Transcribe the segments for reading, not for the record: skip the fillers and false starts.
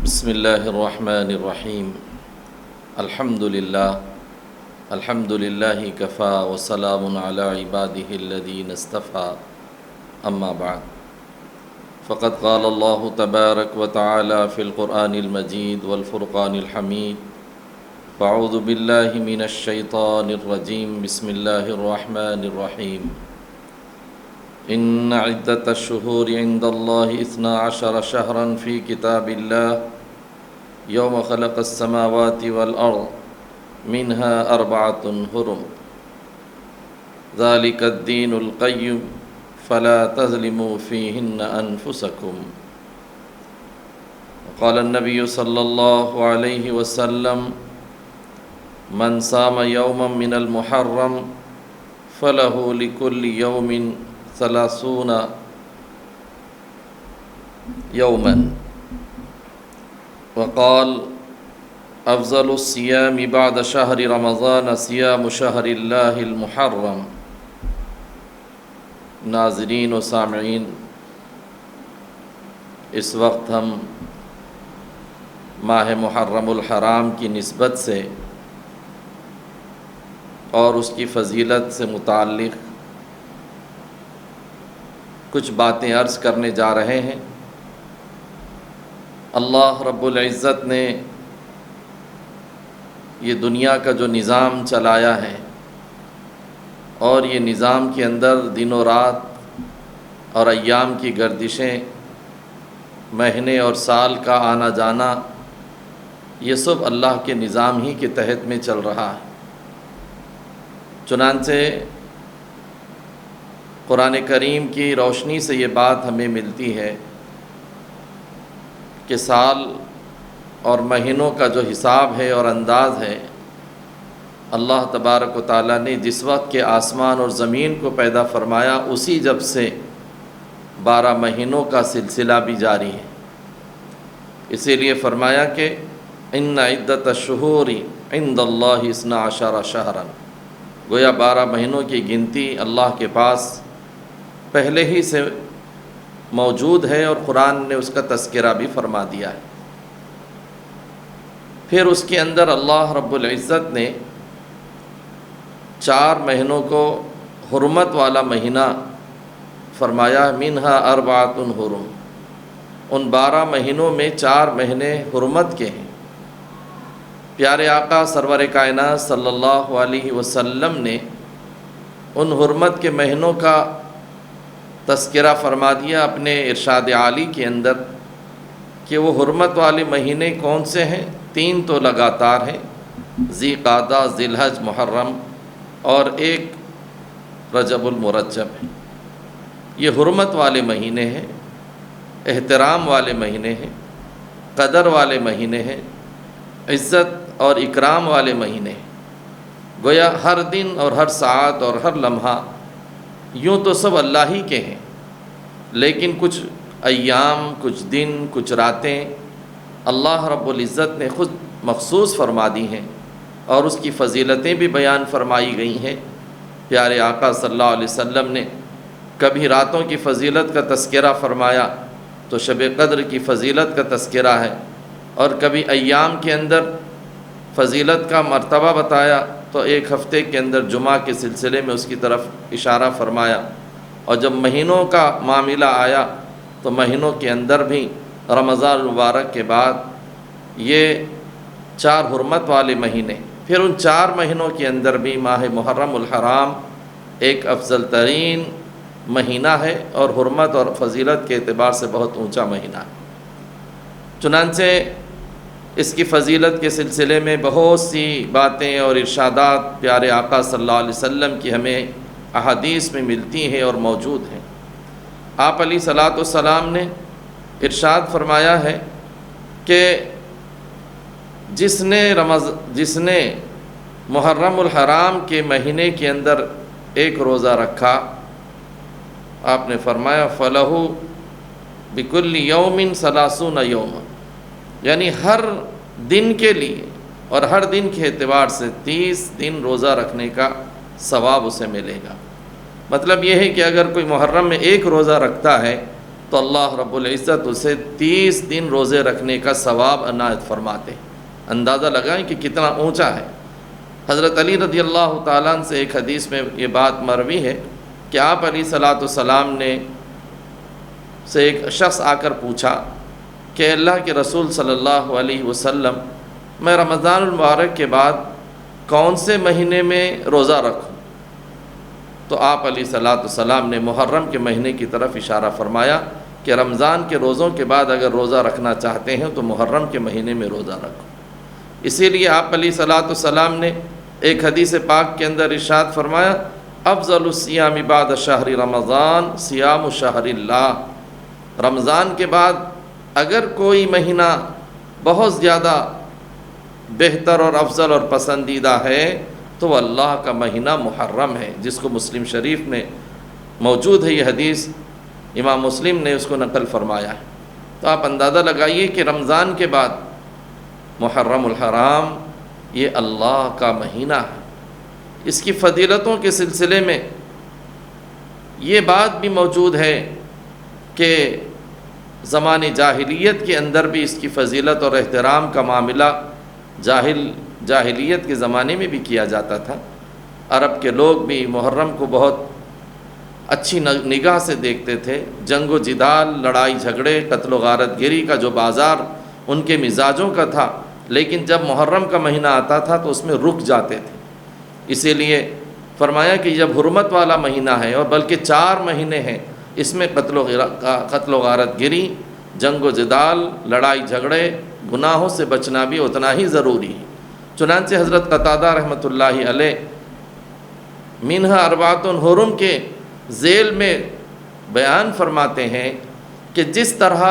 بسم اللہ الرحمن الرحیم الحمد للہ کفا وسلام علی عبادہ الذین اصطفى اما بعد فقد قال اللہ تبارک وتعالی فی القرآن المجید والفرقان الحمید فاعوذ باللہ من الشیطان الرجیم بسم اللہ الرحمن الرحیم ان عدت الشہور عند اللہ 12 شہرا فی کتاب اللہ یوم خلق السماوات والارض منها 4 حرم ذلك الدین القیم فلا تظلموا فیہن انفسکم قال النبی صلی اللہ علیہ وسلم من صام یوما من المحرم فلہ لکل یوم 30 یوما وقال افضل الصیام بعد شہر رمضان صیام شہر اللہ المحرم۔ ناظرین و سامعین، اس وقت ہم ماہ محرم الحرام کی نسبت سے اور اس کی فضیلت سے متعلق کچھ باتیں عرض کرنے جا رہے ہیں۔ اللہ رب العزت نے یہ دنیا کا جو نظام چلایا ہے اور یہ نظام کے اندر دن و رات اور ایام کی گردشیں، مہینے اور سال کا آنا جانا، یہ سب اللہ کے نظام ہی کے تحت میں چل رہا ہے۔ چنانچہ قرآن کریم کی روشنی سے یہ بات ہمیں ملتی ہے کہ سال اور مہینوں کا جو حساب ہے اور انداز ہے، اللہ تبارک و تعالیٰ نے جس وقت کے آسمان اور زمین کو پیدا فرمایا اسی جب سے 12 مہینوں کا سلسلہ بھی جاری ہے۔ اسی لیے فرمایا کہ ان عدت الشہور عند اللہ 12 شہرا، گویا 12 مہینوں کی گنتی اللہ کے پاس پہلے ہی سے موجود ہے اور قرآن نے اس کا تذکرہ بھی فرما دیا ہے۔ پھر اس کے اندر اللہ رب العزت نے 4 مہینوں کو حرمت والا مہینہ فرمایا، منہا 4 حرم۔ ان 12 مہینوں میں 4 مہینے حرمت کے ہیں۔ پیارے آقا سرور کائنات صلی اللہ علیہ وسلم نے ان حرمت کے مہینوں کا تذکرہ فرما دیا اپنے ارشاد عالی کے اندر کہ وہ حرمت والے مہینے کون سے ہیں۔ 3 تو لگاتار ہیں، ذی قعدہ، ذی الحج، محرم، اور ایک رجب المرجب ہے۔ یہ حرمت والے مہینے ہیں، احترام والے مہینے ہیں، قدر والے مہینے ہیں، عزت اور اکرام والے مہینے ہیں۔ گویا ہر دن اور ہر ساعت اور ہر لمحہ یوں تو سب اللہ ہی کے ہیں، لیکن کچھ ایام، کچھ دن، کچھ راتیں اللہ رب العزت نے خود مخصوص فرما دی ہیں اور اس کی فضیلتیں بھی بیان فرمائی گئی ہیں۔ پیارے آقا صلی اللہ علیہ وسلم نے کبھی راتوں کی فضیلت کا تذکرہ فرمایا تو شب قدر کی فضیلت کا تذکرہ ہے، اور کبھی ایام کے اندر فضیلت کا مرتبہ بتایا تو ایک ہفتے کے اندر جمعہ کے سلسلے میں اس کی طرف اشارہ فرمایا، اور جب مہینوں کا معاملہ آیا تو مہینوں کے اندر بھی رمضان المبارک کے بعد یہ 4 حرمت والے مہینے، پھر ان 4 مہینوں کے اندر بھی ماہ محرم الحرام ایک افضل ترین مہینہ ہے اور حرمت اور فضیلت کے اعتبار سے بہت اونچا مہینہ ہے۔ چنانچہ اس کی فضیلت کے سلسلے میں بہت سی باتیں اور ارشادات پیارے آقا صلی اللہ علیہ وسلم کی ہمیں احادیث میں ملتی ہیں اور موجود ہیں۔ آپ علیہ الصلوۃ والسلام نے ارشاد فرمایا ہے کہ جس نے محرم الحرام کے مہینے کے اندر ایک روزہ رکھا، آپ نے فرمایا فَلَهُ بِكُلِّ يَوْمٍ 30 يَوْمًا، یعنی ہر دن کے لیے اور ہر دن کے اعتبار سے 30 دن روزہ رکھنے کا ثواب اسے ملے گا۔ مطلب یہ ہے کہ اگر کوئی محرم میں ایک روزہ رکھتا ہے تو اللہ رب العزت اسے 30 دن روزے رکھنے کا ثواب عنایت فرماتے ہیں۔ اندازہ لگائیں کہ کتنا اونچا ہے۔ حضرت علی رضی اللہ تعالیٰ عنہ سے ایک حدیث میں یہ بات مروی ہے کہ آپ علیہ الصلاۃ والسلام نے سے ایک شخص آ کر پوچھا کہ اللہ کے رسول صلی اللہ علیہ وسلم، میں رمضان المبارک کے بعد کون سے مہینے میں روزہ رکھوں؟ تو آپ علیہ الصلاۃ والسلام نے محرم کے مہینے کی طرف اشارہ فرمایا کہ رمضان کے روزوں کے بعد اگر روزہ رکھنا چاہتے ہیں تو محرم کے مہینے میں روزہ رکھو۔ اسی لیے آپ علیہ الصلاۃ والسلام نے ایک حدیث پاک کے اندر ارشاد فرمایا، افضل الصیام بعد شہر رمضان صیام شہر اللہ۔ رمضان کے بعد اگر کوئی مہینہ بہت زیادہ بہتر اور افضل اور پسندیدہ ہے تو وہ اللہ کا مہینہ محرم ہے، جس کو مسلم شریف میں موجود ہے۔ یہ حدیث امام مسلم نے اس کو نقل فرمایا ہے۔ تو آپ اندازہ لگائیے کہ رمضان کے بعد محرم الحرام یہ اللہ کا مہینہ ہے۔ اس کی فضیلتوں کے سلسلے میں یہ بات بھی موجود ہے کہ زمانے جاہلیت کے اندر بھی اس کی فضیلت اور احترام کا معاملہ جاہلیت کے زمانے میں بھی کیا جاتا تھا۔ عرب کے لوگ بھی محرم کو بہت اچھی نگاہ سے دیکھتے تھے۔ جنگ و جدال، لڑائی جھگڑے، قتل و غارت گری کا جو بازار ان کے مزاجوں کا تھا، لیکن جب محرم کا مہینہ آتا تھا تو اس میں رک جاتے تھے۔ اسی لیے فرمایا کہ جب حرمت والا مہینہ ہے اور بلکہ 4 مہینے ہیں، اس میں قتل و غارت گری، جنگ و جدال، لڑائی جھگڑے، گناہوں سے بچنا بھی اتنا ہی ضروری ہے۔ چنانچہ حضرت قتادہ رحمۃ اللہ علیہ منہا اربعۃ حرم کے ذیل میں بیان فرماتے ہیں کہ جس طرح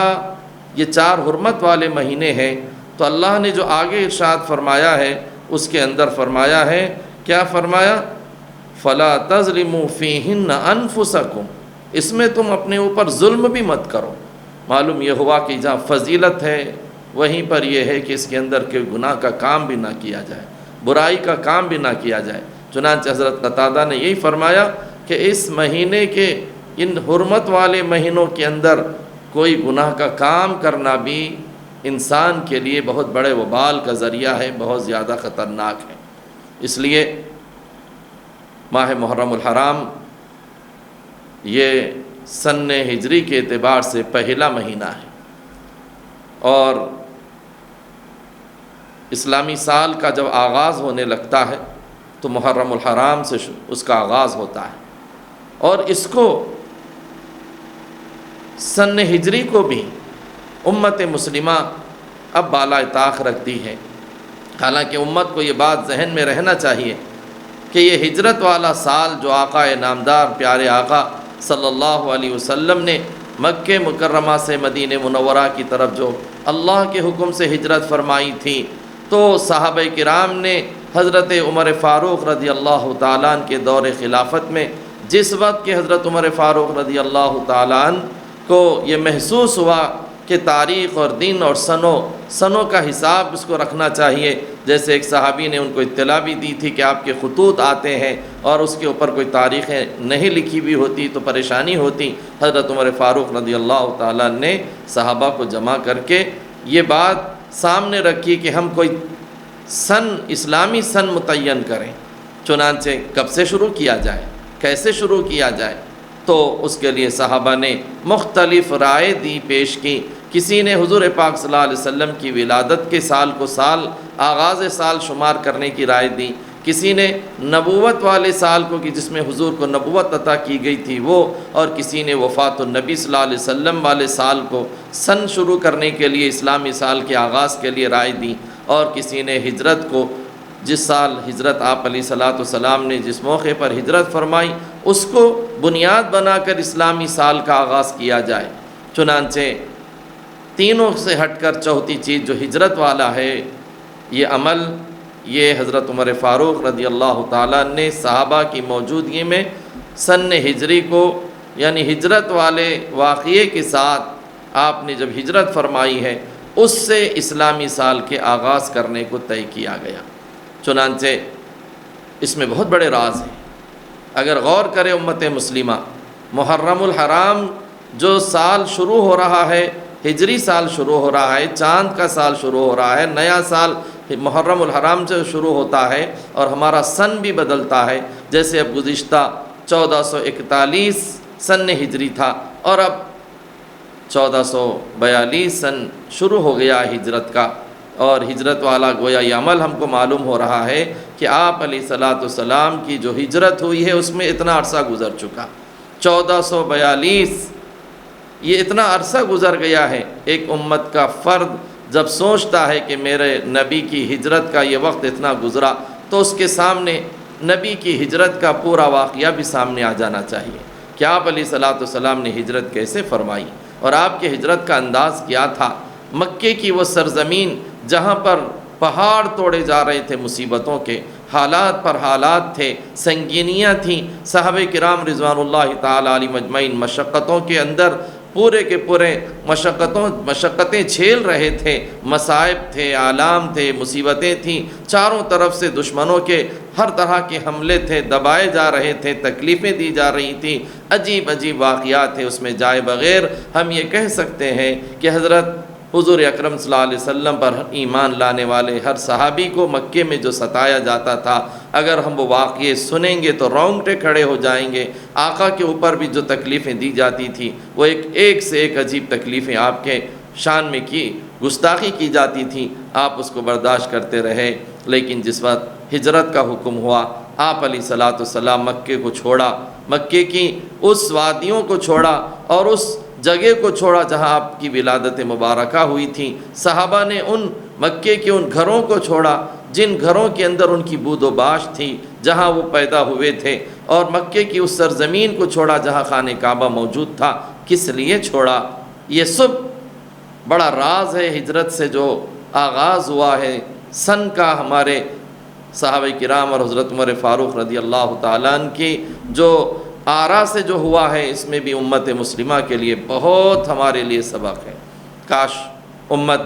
یہ 4 حرمت والے مہینے ہیں تو اللہ نے جو آگے ارشاد فرمایا ہے اس کے اندر فرمایا ہے، کیا فرمایا؟ فَلَا تَظْلِمُوا فِيهِنَّ أَنفُسَكُمْ، اس میں تم اپنے اوپر ظلم بھی مت کرو۔ معلوم یہ ہوا کہ جہاں فضیلت ہے وہیں پر یہ ہے کہ اس کے اندر کوئی گناہ کا کام بھی نہ کیا جائے، برائی کا کام بھی نہ کیا جائے۔ چنانچہ حضرت قتادہ نے یہی فرمایا کہ اس مہینے کے، ان حرمت والے مہینوں کے اندر کوئی گناہ کا کام کرنا بھی انسان کے لیے بہت بڑے وبال کا ذریعہ ہے، بہت زیادہ خطرناک ہے۔ اس لیے ماہ محرم الحرام یہ سن ہجری کے اعتبار سے پہلا مہینہ ہے، اور اسلامی سال کا جب آغاز ہونے لگتا ہے تو محرم الحرام سے اس کا آغاز ہوتا ہے، اور اس کو سن ہجری کو بھی امت مسلمہ اب بالائے طاق رکھتی ہے۔ حالانکہ امت کو یہ بات ذہن میں رہنا چاہیے کہ یہ ہجرت والا سال جو آقا نامدار پیارے آقا صلی اللہ علیہ وسلم نے مکہ مکرمہ سے مدینہ منورہ کی طرف جو اللہ کے حکم سے ہجرت فرمائی تھی، تو صحابہ کرام نے حضرت عمر فاروق رضی اللہ تعالیٰ عنہ کے دور خلافت میں جس وقت کہ حضرت عمر فاروق رضی اللہ تعالیٰ عنہ کو یہ محسوس ہوا کہ تاریخ اور دن اور سنوں کا حساب اس کو رکھنا چاہیے، جیسے ایک صحابی نے ان کو اطلاع بھی دی تھی کہ آپ کے خطوط آتے ہیں اور اس کے اوپر کوئی تاریخیں نہیں لکھی بھی ہوتی تو پریشانی ہوتی۔ حضرت عمر فاروق رضی اللہ تعالیٰ نے صحابہ کو جمع کر کے یہ بات سامنے رکھی کہ ہم کوئی اسلامی سن متعین کریں، چنانچہ کب سے شروع کیا جائے، کیسے شروع کیا جائے۔ تو اس کے لیے صحابہ نے مختلف رائے دی، پیش کی۔ کسی نے حضور پاک صلی اللہ علیہ وسلم کی ولادت کے سال کو آغاز سال شمار کرنے کی رائے دی، کسی نے نبوت والے سال کو کہ جس میں حضور کو نبوت عطا کی گئی تھی وہ، اور کسی نے وفات النبی صلی اللہ علیہ وسلم والے سال کو سن شروع کرنے کے لیے، اسلامی سال کے آغاز کے لیے رائے دی، اور کسی نے ہجرت کو، جس سال ہجرت آپ علیہ الصلاۃ والسلام نے جس موقع پر ہجرت فرمائی اس کو بنیاد بنا کر اسلامی سال کا آغاز کیا جائے۔ چنانچہ تینوں سے ہٹ کر چوتھی چیز جو ہجرت والا ہے، یہ عمل، یہ حضرت عمر فاروق رضی اللہ تعالیٰ نے صحابہ کی موجودگی میں سن ہجری کو، یعنی ہجرت والے واقعے کے ساتھ آپ نے جب ہجرت فرمائی ہے اس سے اسلامی سال کے آغاز کرنے کو طے کیا گیا۔ چنانچہ اس میں بہت بڑے راز ہیں۔ اگر غور کرے امت مسلمہ، محرم الحرام جو سال شروع ہو رہا ہے، ہجری سال شروع ہو رہا ہے، چاند کا سال شروع ہو رہا ہے، نیا سال محرم الحرام سے شروع ہوتا ہے اور ہمارا سن بھی بدلتا ہے. جیسے اب گزشتہ 1441 سن ہجری تھا اور اب 1442 سن شروع ہو گیا ہجرت کا، اور ہجرت والا گویا یہ عمل ہم کو معلوم ہو رہا ہے کہ آپ علیہ الصلاۃ والسلام کی جو ہجرت ہوئی ہے اس میں اتنا عرصہ گزر چکا. 1442 یہ اتنا عرصہ گزر گیا ہے. ایک امت کا فرد جب سوچتا ہے کہ میرے نبی کی ہجرت کا یہ وقت اتنا گزرا تو اس کے سامنے نبی کی ہجرت کا پورا واقعہ بھی سامنے آ جانا چاہیے کہ آپ علیہ الصلاۃ والسلام نے ہجرت کیسے فرمائی اور آپ کے ہجرت کا انداز کیا تھا. مکے کی وہ سرزمین جہاں پر پہاڑ توڑے جا رہے تھے مصیبتوں کے، حالات پر حالات تھے، سنگینیاں تھیں، صحابہ کرام رضوان اللہ تعالی علیہم اجمعین مشقتوں کے اندر پورے کے پورے مشقتیں جھیل رہے تھے، مصائب تھے، آلام تھے، مصیبتیں تھیں، چاروں طرف سے دشمنوں کے ہر طرح کے حملے تھے، دبائے جا رہے تھے، تکلیفیں دی جا رہی تھیں، عجیب عجیب واقعات تھے. اس میں جائے بغیر ہم یہ کہہ سکتے ہیں کہ حضرت حضور اکرم صلی اللہ علیہ وسلم پر ایمان لانے والے ہر صحابی کو مکے میں جو ستایا جاتا تھا، اگر ہم وہ واقعے سنیں گے تو رونگٹے کھڑے ہو جائیں گے. آقا کے اوپر بھی جو تکلیفیں دی جاتی تھی وہ ایک سے ایک عجیب تکلیفیں آپ کے شان میں کی گستاخی کی جاتی تھیں، آپ اس کو برداشت کرتے رہے. لیکن جس وقت ہجرت کا حکم ہوا، آپ علیہ الصلاۃ والسلام مکے کو چھوڑا، مکے کی اس وادیوں کو چھوڑا اور اس جگہ کو چھوڑا جہاں آپ کی ولادت مبارکہ ہوئی تھی. صحابہ نے ان مکے کے ان گھروں کو چھوڑا جن گھروں کے اندر ان کی بود و باش تھی، جہاں وہ پیدا ہوئے تھے، اور مکے کی اس سرزمین کو چھوڑا جہاں خانہ کعبہ موجود تھا. کس لیے چھوڑا؟ یہ سب بڑا راز ہے. ہجرت سے جو آغاز ہوا ہے سن کا، ہمارے صحابہ کرام اور حضرت عمر فاروق رضی اللہ تعالیٰ عنہ کی جو آرا سے جو ہوا ہے، اس میں بھی امت مسلمہ کے لیے بہت ہمارے لیے سبق ہے. کاش امت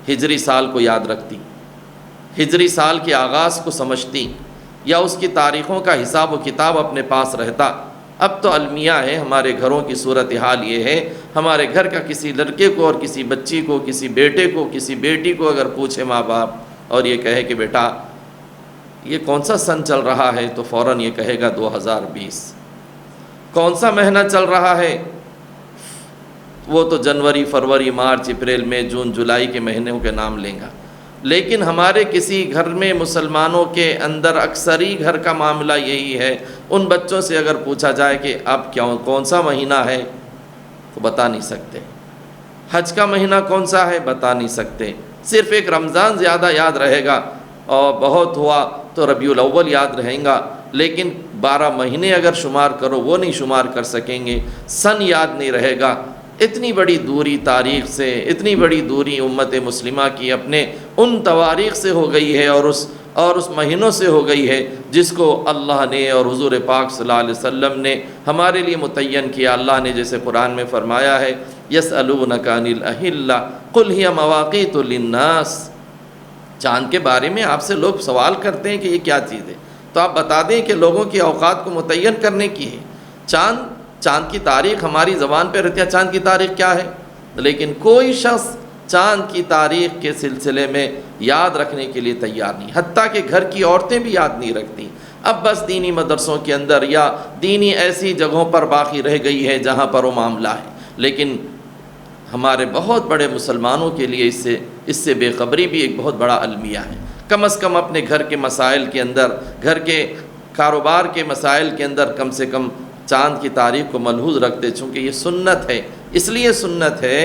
ہجری سال کو یاد رکھتی، ہجری سال کے آغاز کو سمجھتی، یا اس کی تاریخوں کا حساب و کتاب اپنے پاس رہتا. اب تو المیہ ہے. ہمارے گھروں کی صورتحال یہ ہے، ہمارے گھر کا کسی لڑکے کو اور کسی بچی کو، کسی بیٹے کو، کسی بیٹی کو اگر پوچھے ماں باپ اور یہ کہے کہ بیٹا یہ کون سا سن چل رہا ہے، تو فوراً یہ کہے گا 2020. کون سا مہینہ چل رہا ہے، وہ تو جنوری، فروری، مارچ، اپریل، مئی، جون، جولائی کے مہینوں کے نام لیں گا. لیکن ہمارے کسی گھر میں مسلمانوں کے اندر اکثری گھر کا معاملہ یہی ہے. ان بچوں سے اگر پوچھا جائے کہ اب کون سا مہینہ ہے تو بتا نہیں سکتے. حج کا مہینہ کون سا ہے بتا نہیں سکتے. صرف ایک رمضان زیادہ یاد رہے گا، اور بہت ہوا تو ربیع الاول یاد رہیں گا. لیکن 12 مہینے اگر شمار کرو وہ نہیں شمار کر سکیں گے. سن یاد نہیں رہے گا. اتنی بڑی دوری تاریخ سے، اتنی بڑی دوری امت مسلمہ کی اپنے ان تواریخ سے ہو گئی ہے اور اس مہینوں سے ہو گئی ہے جس کو اللہ نے اور حضور پاک صلی اللہ علیہ وسلم نے ہمارے لیے متعین کیا. اللہ نے جیسے قرآن میں فرمایا ہے یسألونک عن الأہلة قل ہی مواقیت للناس. چاند کے بارے میں آپ سے لوگ سوال کرتے ہیں کہ یہ کیا چیز ہے، تو آپ بتا دیں کہ لوگوں کی اوقات کو متعین کرنے کی ہے. چاند کی تاریخ ہماری زبان پہ رہتی ہے، چاند کی تاریخ کیا ہے، لیکن کوئی شخص چاند کی تاریخ کے سلسلے میں یاد رکھنے کے لیے تیار نہیں. حتیٰ کہ گھر کی عورتیں بھی یاد نہیں رکھتی. اب بس دینی مدرسوں کے اندر یا دینی ایسی جگہوں پر باقی رہ گئی ہے جہاں پر وہ معاملہ ہے. لیکن ہمارے بہت بڑے مسلمانوں کے لیے اس سے بے خبری بھی ایک بہت بڑا المیہ ہے. کم از کم اپنے گھر کے مسائل کے اندر، گھر کے کاروبار کے مسائل کے اندر کم سے کم چاند کی تاریخ کو ملحوظ رکھتے. چونکہ یہ سنت ہے، اس لیے سنت ہے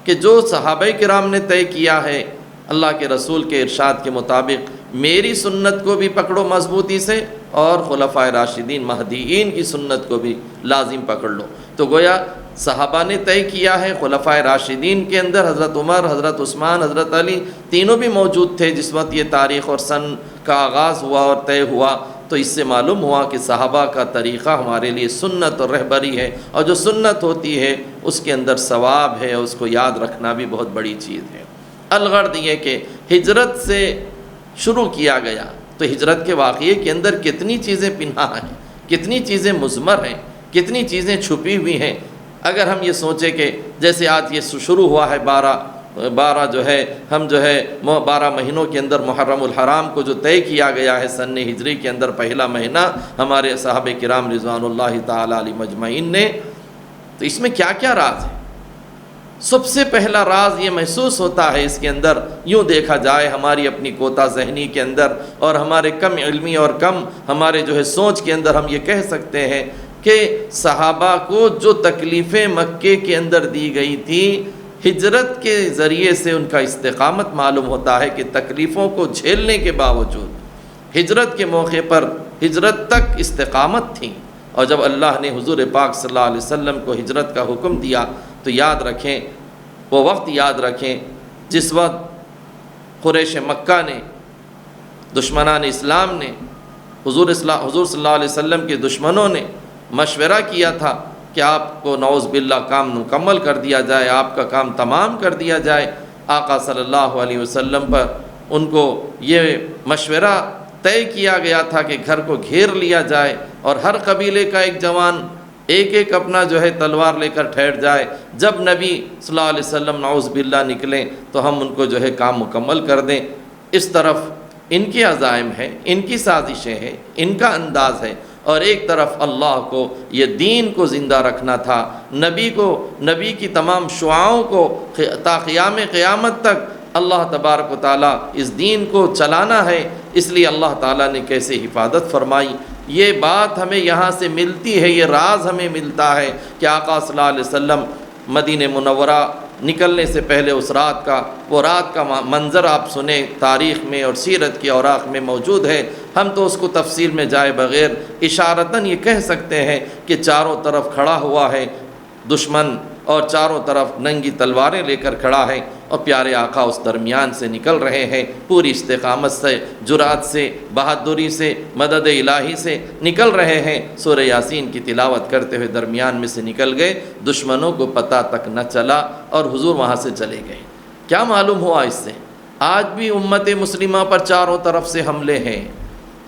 کہ جو صحابہ کرام نے طے کیا ہے اللہ کے رسول کے ارشاد کے مطابق، میری سنت کو بھی پکڑو مضبوطی سے اور خلفائے راشدین مہدیین کی سنت کو بھی لازم پکڑ لو. تو گویا صحابہ نے طے کیا ہے. خلفائے راشدین کے اندر حضرت عمر، حضرت عثمان، حضرت علی تینوں بھی موجود تھے جس وقت یہ تاریخ اور سن کا آغاز ہوا اور طے ہوا. تو اس سے معلوم ہوا کہ صحابہ کا طریقہ ہمارے لیے سنت اور رہبری ہے، اور جو سنت ہوتی ہے اس کے اندر ثواب ہے، اس کو یاد رکھنا بھی بہت بڑی چیز ہے. الغرض یہ کہ ہجرت سے شروع کیا گیا تو ہجرت کے واقعے کے اندر کتنی چیزیں پنہاں ہیں، کتنی چیزیں مضمر ہیں. کتنی چیزیں چھپی ہوئی ہیں۔ اگر ہم یہ سوچیں کہ جیسے آج یہ شروع ہوا ہے 12 جو ہے ہم جو ہے 12 مہینوں کے اندر محرم الحرام کو جو طے کیا گیا ہے سن ہجری کے اندر پہلا مہینہ ہمارے صحابہ کرام رضوان اللہ تعالی علیہ مجمعین نے، تو اس میں کیا کیا راز ہے؟ سب سے پہلا راز یہ محسوس ہوتا ہے اس کے اندر، یوں دیکھا جائے ہماری اپنی کوتا ذہنی کے اندر اور ہمارے کم علمی اور کم ہمارے جو ہے سوچ کے اندر ہم یہ کہہ سکتے ہیں کہ صحابہ کو جو تکلیفیں مکے کے اندر دی گئی تھی، ہجرت کے ذریعے سے ان کا استقامت معلوم ہوتا ہے کہ تکلیفوں کو جھیلنے کے باوجود ہجرت کے موقع پر ہجرت تک استقامت تھی۔ اور جب اللہ نے حضور پاک صلی اللہ علیہ وسلم کو ہجرت کا حکم دیا تو یاد رکھیں، وہ وقت یاد رکھیں جس وقت قریش مکہ نے، دشمنان اسلام نے، حضور صلی اللہ علیہ وسلم کے دشمنوں نے مشورہ کیا تھا کہ آپ کو نعوذ باللہ کام مکمل کر دیا جائے، آپ کا کام تمام کر دیا جائے۔ آقا صلی اللہ علیہ وسلم پر ان کو یہ مشورہ طے کیا گیا تھا کہ گھر کو گھیر لیا جائے اور ہر قبیلے کا ایک جوان ایک اپنا جو ہے تلوار لے کر ٹھہر جائے، جب نبی صلی اللہ علیہ وسلم نعوذ باللہ نکلیں تو ہم ان کو جو ہے کام مکمل کر دیں۔ اس طرف ان کے عزائم ہیں، ان کی سازشیں ہیں، ان کا انداز ہے، اور ایک طرف اللہ کو یہ دین کو زندہ رکھنا تھا، نبی کی تمام شعاؤں کو تا قیام قیامت تک اللہ تبارک و تعالیٰ اس دین کو چلانا ہے۔ اس لیے اللہ تعالیٰ نے کیسے حفاظت فرمائی، یہ بات ہمیں یہاں سے ملتی ہے، یہ راز ہمیں ملتا ہے کہ آقا صلی اللہ علیہ وسلم مدینہ منورہ نکلنے سے پہلے اس رات کا منظر آپ سنیں، تاریخ میں اور سیرت کی اوراق میں موجود ہے۔ ہم تو اس کو تفصیل میں جائے بغیر اشارتاً یہ کہہ سکتے ہیں کہ چاروں طرف کھڑا ہوا ہے دشمن اور چاروں طرف ننگی تلواریں لے کر کھڑا ہے، اور پیارے آقا اس درمیان سے نکل رہے ہیں، پوری استقامت سے، جرات سے، بہادری سے، مدد الہی سے نکل رہے ہیں۔ سورہ یاسین کی تلاوت کرتے ہوئے درمیان میں سے نکل گئے، دشمنوں کو پتہ تک نہ چلا اور حضور وہاں سے چلے گئے۔ کیا معلوم ہوا اس سے؟ آج بھی امت مسلمہ پر چاروں طرف سے حملے ہیں،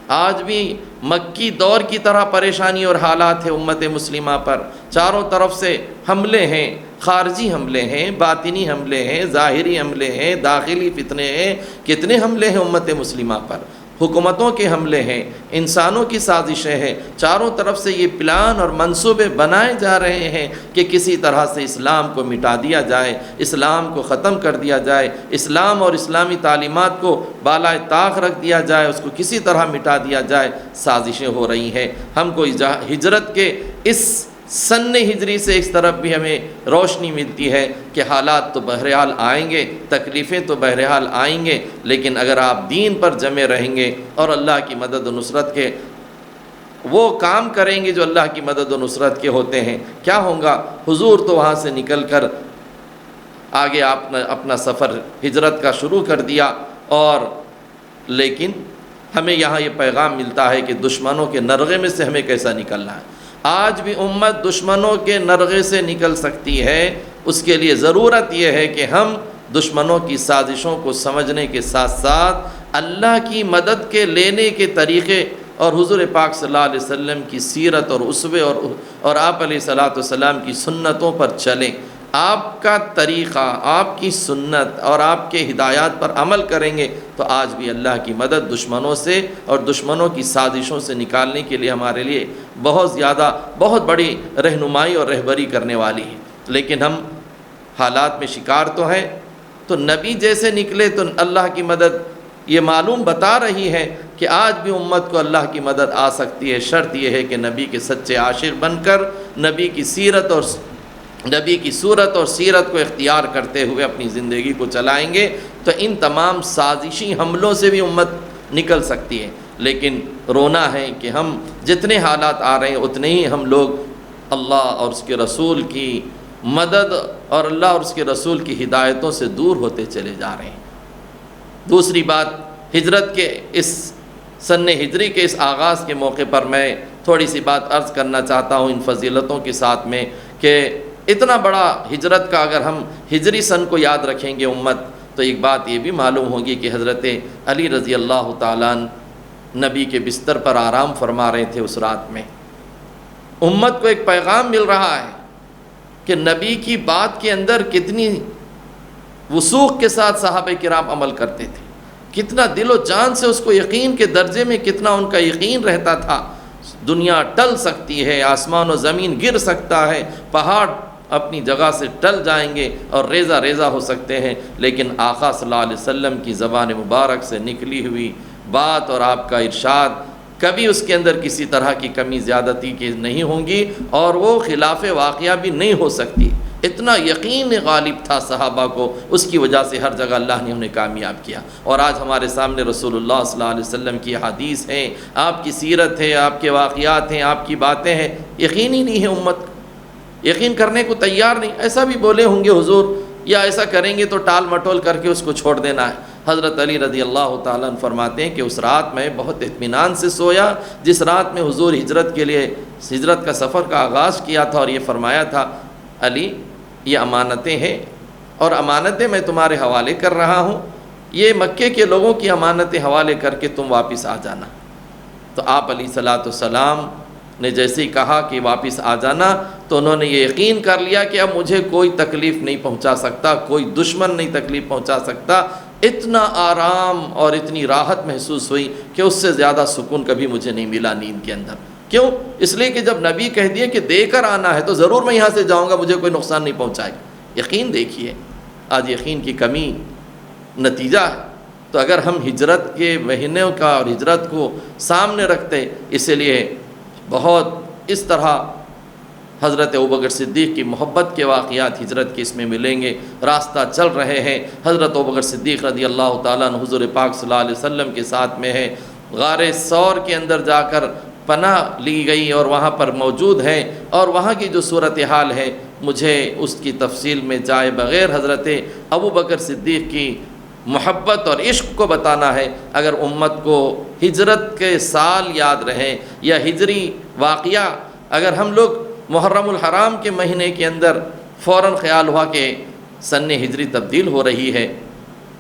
آج بھی مکی دور کی طرح پریشانی اور حالات ہے امت مسلمہ پر، چاروں طرف سے حملے ہیں، خارجی حملے ہیں، باطنی حملے ہیں، ظاہری حملے ہیں، داخلی فتنے ہیں، کتنے حملے ہیں امت مسلمہ پر، حکومتوں کے حملے ہیں، انسانوں کی سازشیں ہیں، چاروں طرف سے یہ پلان اور منصوبے بنائے جا رہے ہیں کہ کسی طرح سے اسلام کو مٹا دیا جائے، اسلام کو ختم کر دیا جائے، اسلام اور اسلامی تعلیمات کو بالائے طاق رکھ دیا جائے، اس کو کسی طرح مٹا دیا جائے، سازشیں ہو رہی ہیں۔ ہم کو ہجرت کے اس سن ہجری سے اس طرف بھی ہمیں روشنی ملتی ہے کہ حالات تو بہرحال آئیں گے، تکلیفیں تو بہرحال آئیں گے، لیکن اگر آپ دین پر جمے رہیں گے اور اللہ کی مدد و نصرت کے وہ کام کریں گے جو اللہ کی مدد و نصرت کے ہوتے ہیں، کیا ہوگا؟ حضور تو وہاں سے نکل کر آگے آپ نے اپنا سفر ہجرت کا شروع کر دیا، اور لیکن ہمیں یہاں یہ پیغام ملتا ہے کہ دشمنوں کے نرغے میں سے ہمیں کیسا نکلنا ہے۔ آج بھی امت دشمنوں کے نرغے سے نکل سکتی ہے، اس کے لیے ضرورت یہ ہے کہ ہم دشمنوں کی سازشوں کو سمجھنے کے ساتھ ساتھ اللہ کی مدد کے لینے کے طریقے اور حضور پاک صلی اللہ علیہ وسلم کی سیرت اور اسوے اور آپ علیہ الصلوۃ والسلام کی سنتوں پر چلیں۔ آپ کا طریقہ، آپ کی سنت اور آپ کے ہدایات پر عمل کریں گے تو آج بھی اللہ کی مدد دشمنوں سے اور دشمنوں کی سازشوں سے نکالنے کے لیے ہمارے لیے بہت بڑی رہنمائی اور رہبری کرنے والی ہے۔ لیکن ہم حالات میں شکار تو ہیں، تو نبی جیسے نکلے تو اللہ کی مدد یہ معلوم بتا رہی ہے کہ آج بھی امت کو اللہ کی مدد آ سکتی ہے، شرط یہ ہے کہ نبی کے سچے عاشق بن کر نبی کی صورت اور سیرت کو اختیار کرتے ہوئے اپنی زندگی کو چلائیں گے تو ان تمام سازشی حملوں سے بھی امت نکل سکتی ہے۔ لیکن رونا ہے کہ ہم جتنے حالات آ رہے ہیں اتنے ہی ہم لوگ اللہ اور اس کے رسول کی مدد اور اللہ اور اس کے رسول کی ہدایتوں سے دور ہوتے چلے جا رہے ہیں۔ دوسری بات، ہجرت کے اس سن ہجری کے اس آغاز کے موقع پر میں تھوڑی سی بات عرض کرنا چاہتا ہوں ان فضیلتوں کے ساتھ میں کہ اتنا بڑا ہجرت کا اگر ہم ہجری سن کو یاد رکھیں گے امت، تو ایک بات یہ بھی معلوم ہوگی کہ حضرت علی رضی اللہ تعالیٰ نبی کے بستر پر آرام فرما رہے تھے اس رات میں، امت کو ایک پیغام مل رہا ہے کہ نبی کی بات کے اندر کتنی وثوق کے ساتھ صحابہ کرام عمل کرتے تھے، کتنا دل و جان سے اس کو یقین کے درجے میں کتنا ان کا یقین رہتا تھا۔ دنیا ٹل سکتی ہے، آسمان و زمین گر سکتا ہے، پہاڑ اپنی جگہ سے ٹل جائیں گے اور ریزہ ریزہ ہو سکتے ہیں، لیکن آقا صلی اللہ علیہ وسلم کی زبان مبارک سے نکلی ہوئی بات اور آپ کا ارشاد کبھی اس کے اندر کسی طرح کی کمی زیادتی کی نہیں ہوں گی، اور وہ خلاف واقعہ بھی نہیں ہو سکتی۔ اتنا یقین غالب تھا صحابہ کو، اس کی وجہ سے ہر جگہ اللہ نے انہیں کامیاب کیا۔ اور آج ہمارے سامنے رسول اللہ صلی اللہ علیہ وسلم کی حدیث ہیں، آپ کی سیرت ہے، آپ کے واقعات ہیں، آپ کی باتیں ہیں، یقین ہی نہیں ہے امت کو، یقین کرنے کو تیار نہیں۔ ایسا بھی بولے ہوں گے حضور، یا ایسا کریں گے تو ٹال مٹول کر کے اس کو چھوڑ دینا ہے۔ حضرت علی رضی اللہ تعالیٰ عنہ فرماتے ہیں کہ اس رات میں بہت اطمینان سے سویا جس رات میں حضور ہجرت کے لیے ہجرت کا سفر کا آغاز کیا تھا، اور یہ فرمایا تھا علی یہ امانتیں ہیں اور امانتیں میں تمہارے حوالے کر رہا ہوں، یہ مکے کے لوگوں کی امانتیں حوالے کر کے تم واپس آ جانا۔ تو آپ علیہ الصلوۃ والسلام نے جیسے ہی کہا کہ واپس آ جانا تو انہوں نے یہ یقین کر لیا کہ اب مجھے کوئی تکلیف نہیں پہنچا سکتا، کوئی دشمن نہیں تکلیف پہنچا سکتا۔ اتنا آرام اور اتنی راحت محسوس ہوئی کہ اس سے زیادہ سکون کبھی مجھے نہیں ملا نیند کے اندر۔ کیوں؟ اس لیے کہ جب نبی کہہ دیے کہ دے کر آنا ہے تو ضرور میں یہاں سے جاؤں گا، مجھے کوئی نقصان نہیں پہنچائے گا۔ یقین دیکھیے، آج یقین کی کمی نتیجہ ہے۔ تو اگر ہم ہجرت کے مہینوں کا اور ہجرت کو سامنے رکھتے، اسی لیے بہت اس طرح حضرت ابوبکر صدیق کی محبت کے واقعات ہجرت کے اس میں ملیں گے۔ راستہ چل رہے ہیں، حضرت ابوبکر صدیق رضی اللہ تعالیٰ عنہ حضور پاک صلی اللہ علیہ وسلم کے ساتھ میں ہے، غار ثور کے اندر جا کر پناہ لی گئی اور وہاں پر موجود ہیں، اور وہاں کی جو صورتحال ہے مجھے اس کی تفصیل میں جائے بغیر حضرت ابوبکر صدیق کی محبت اور عشق کو بتانا ہے۔ اگر امت کو ہجرت کے سال یاد رہیں یا ہجری واقعہ، اگر ہم لوگ محرم الحرام کے مہینے کے اندر فوراً خیال ہوا کہ سن ہجری تبدیل ہو رہی ہے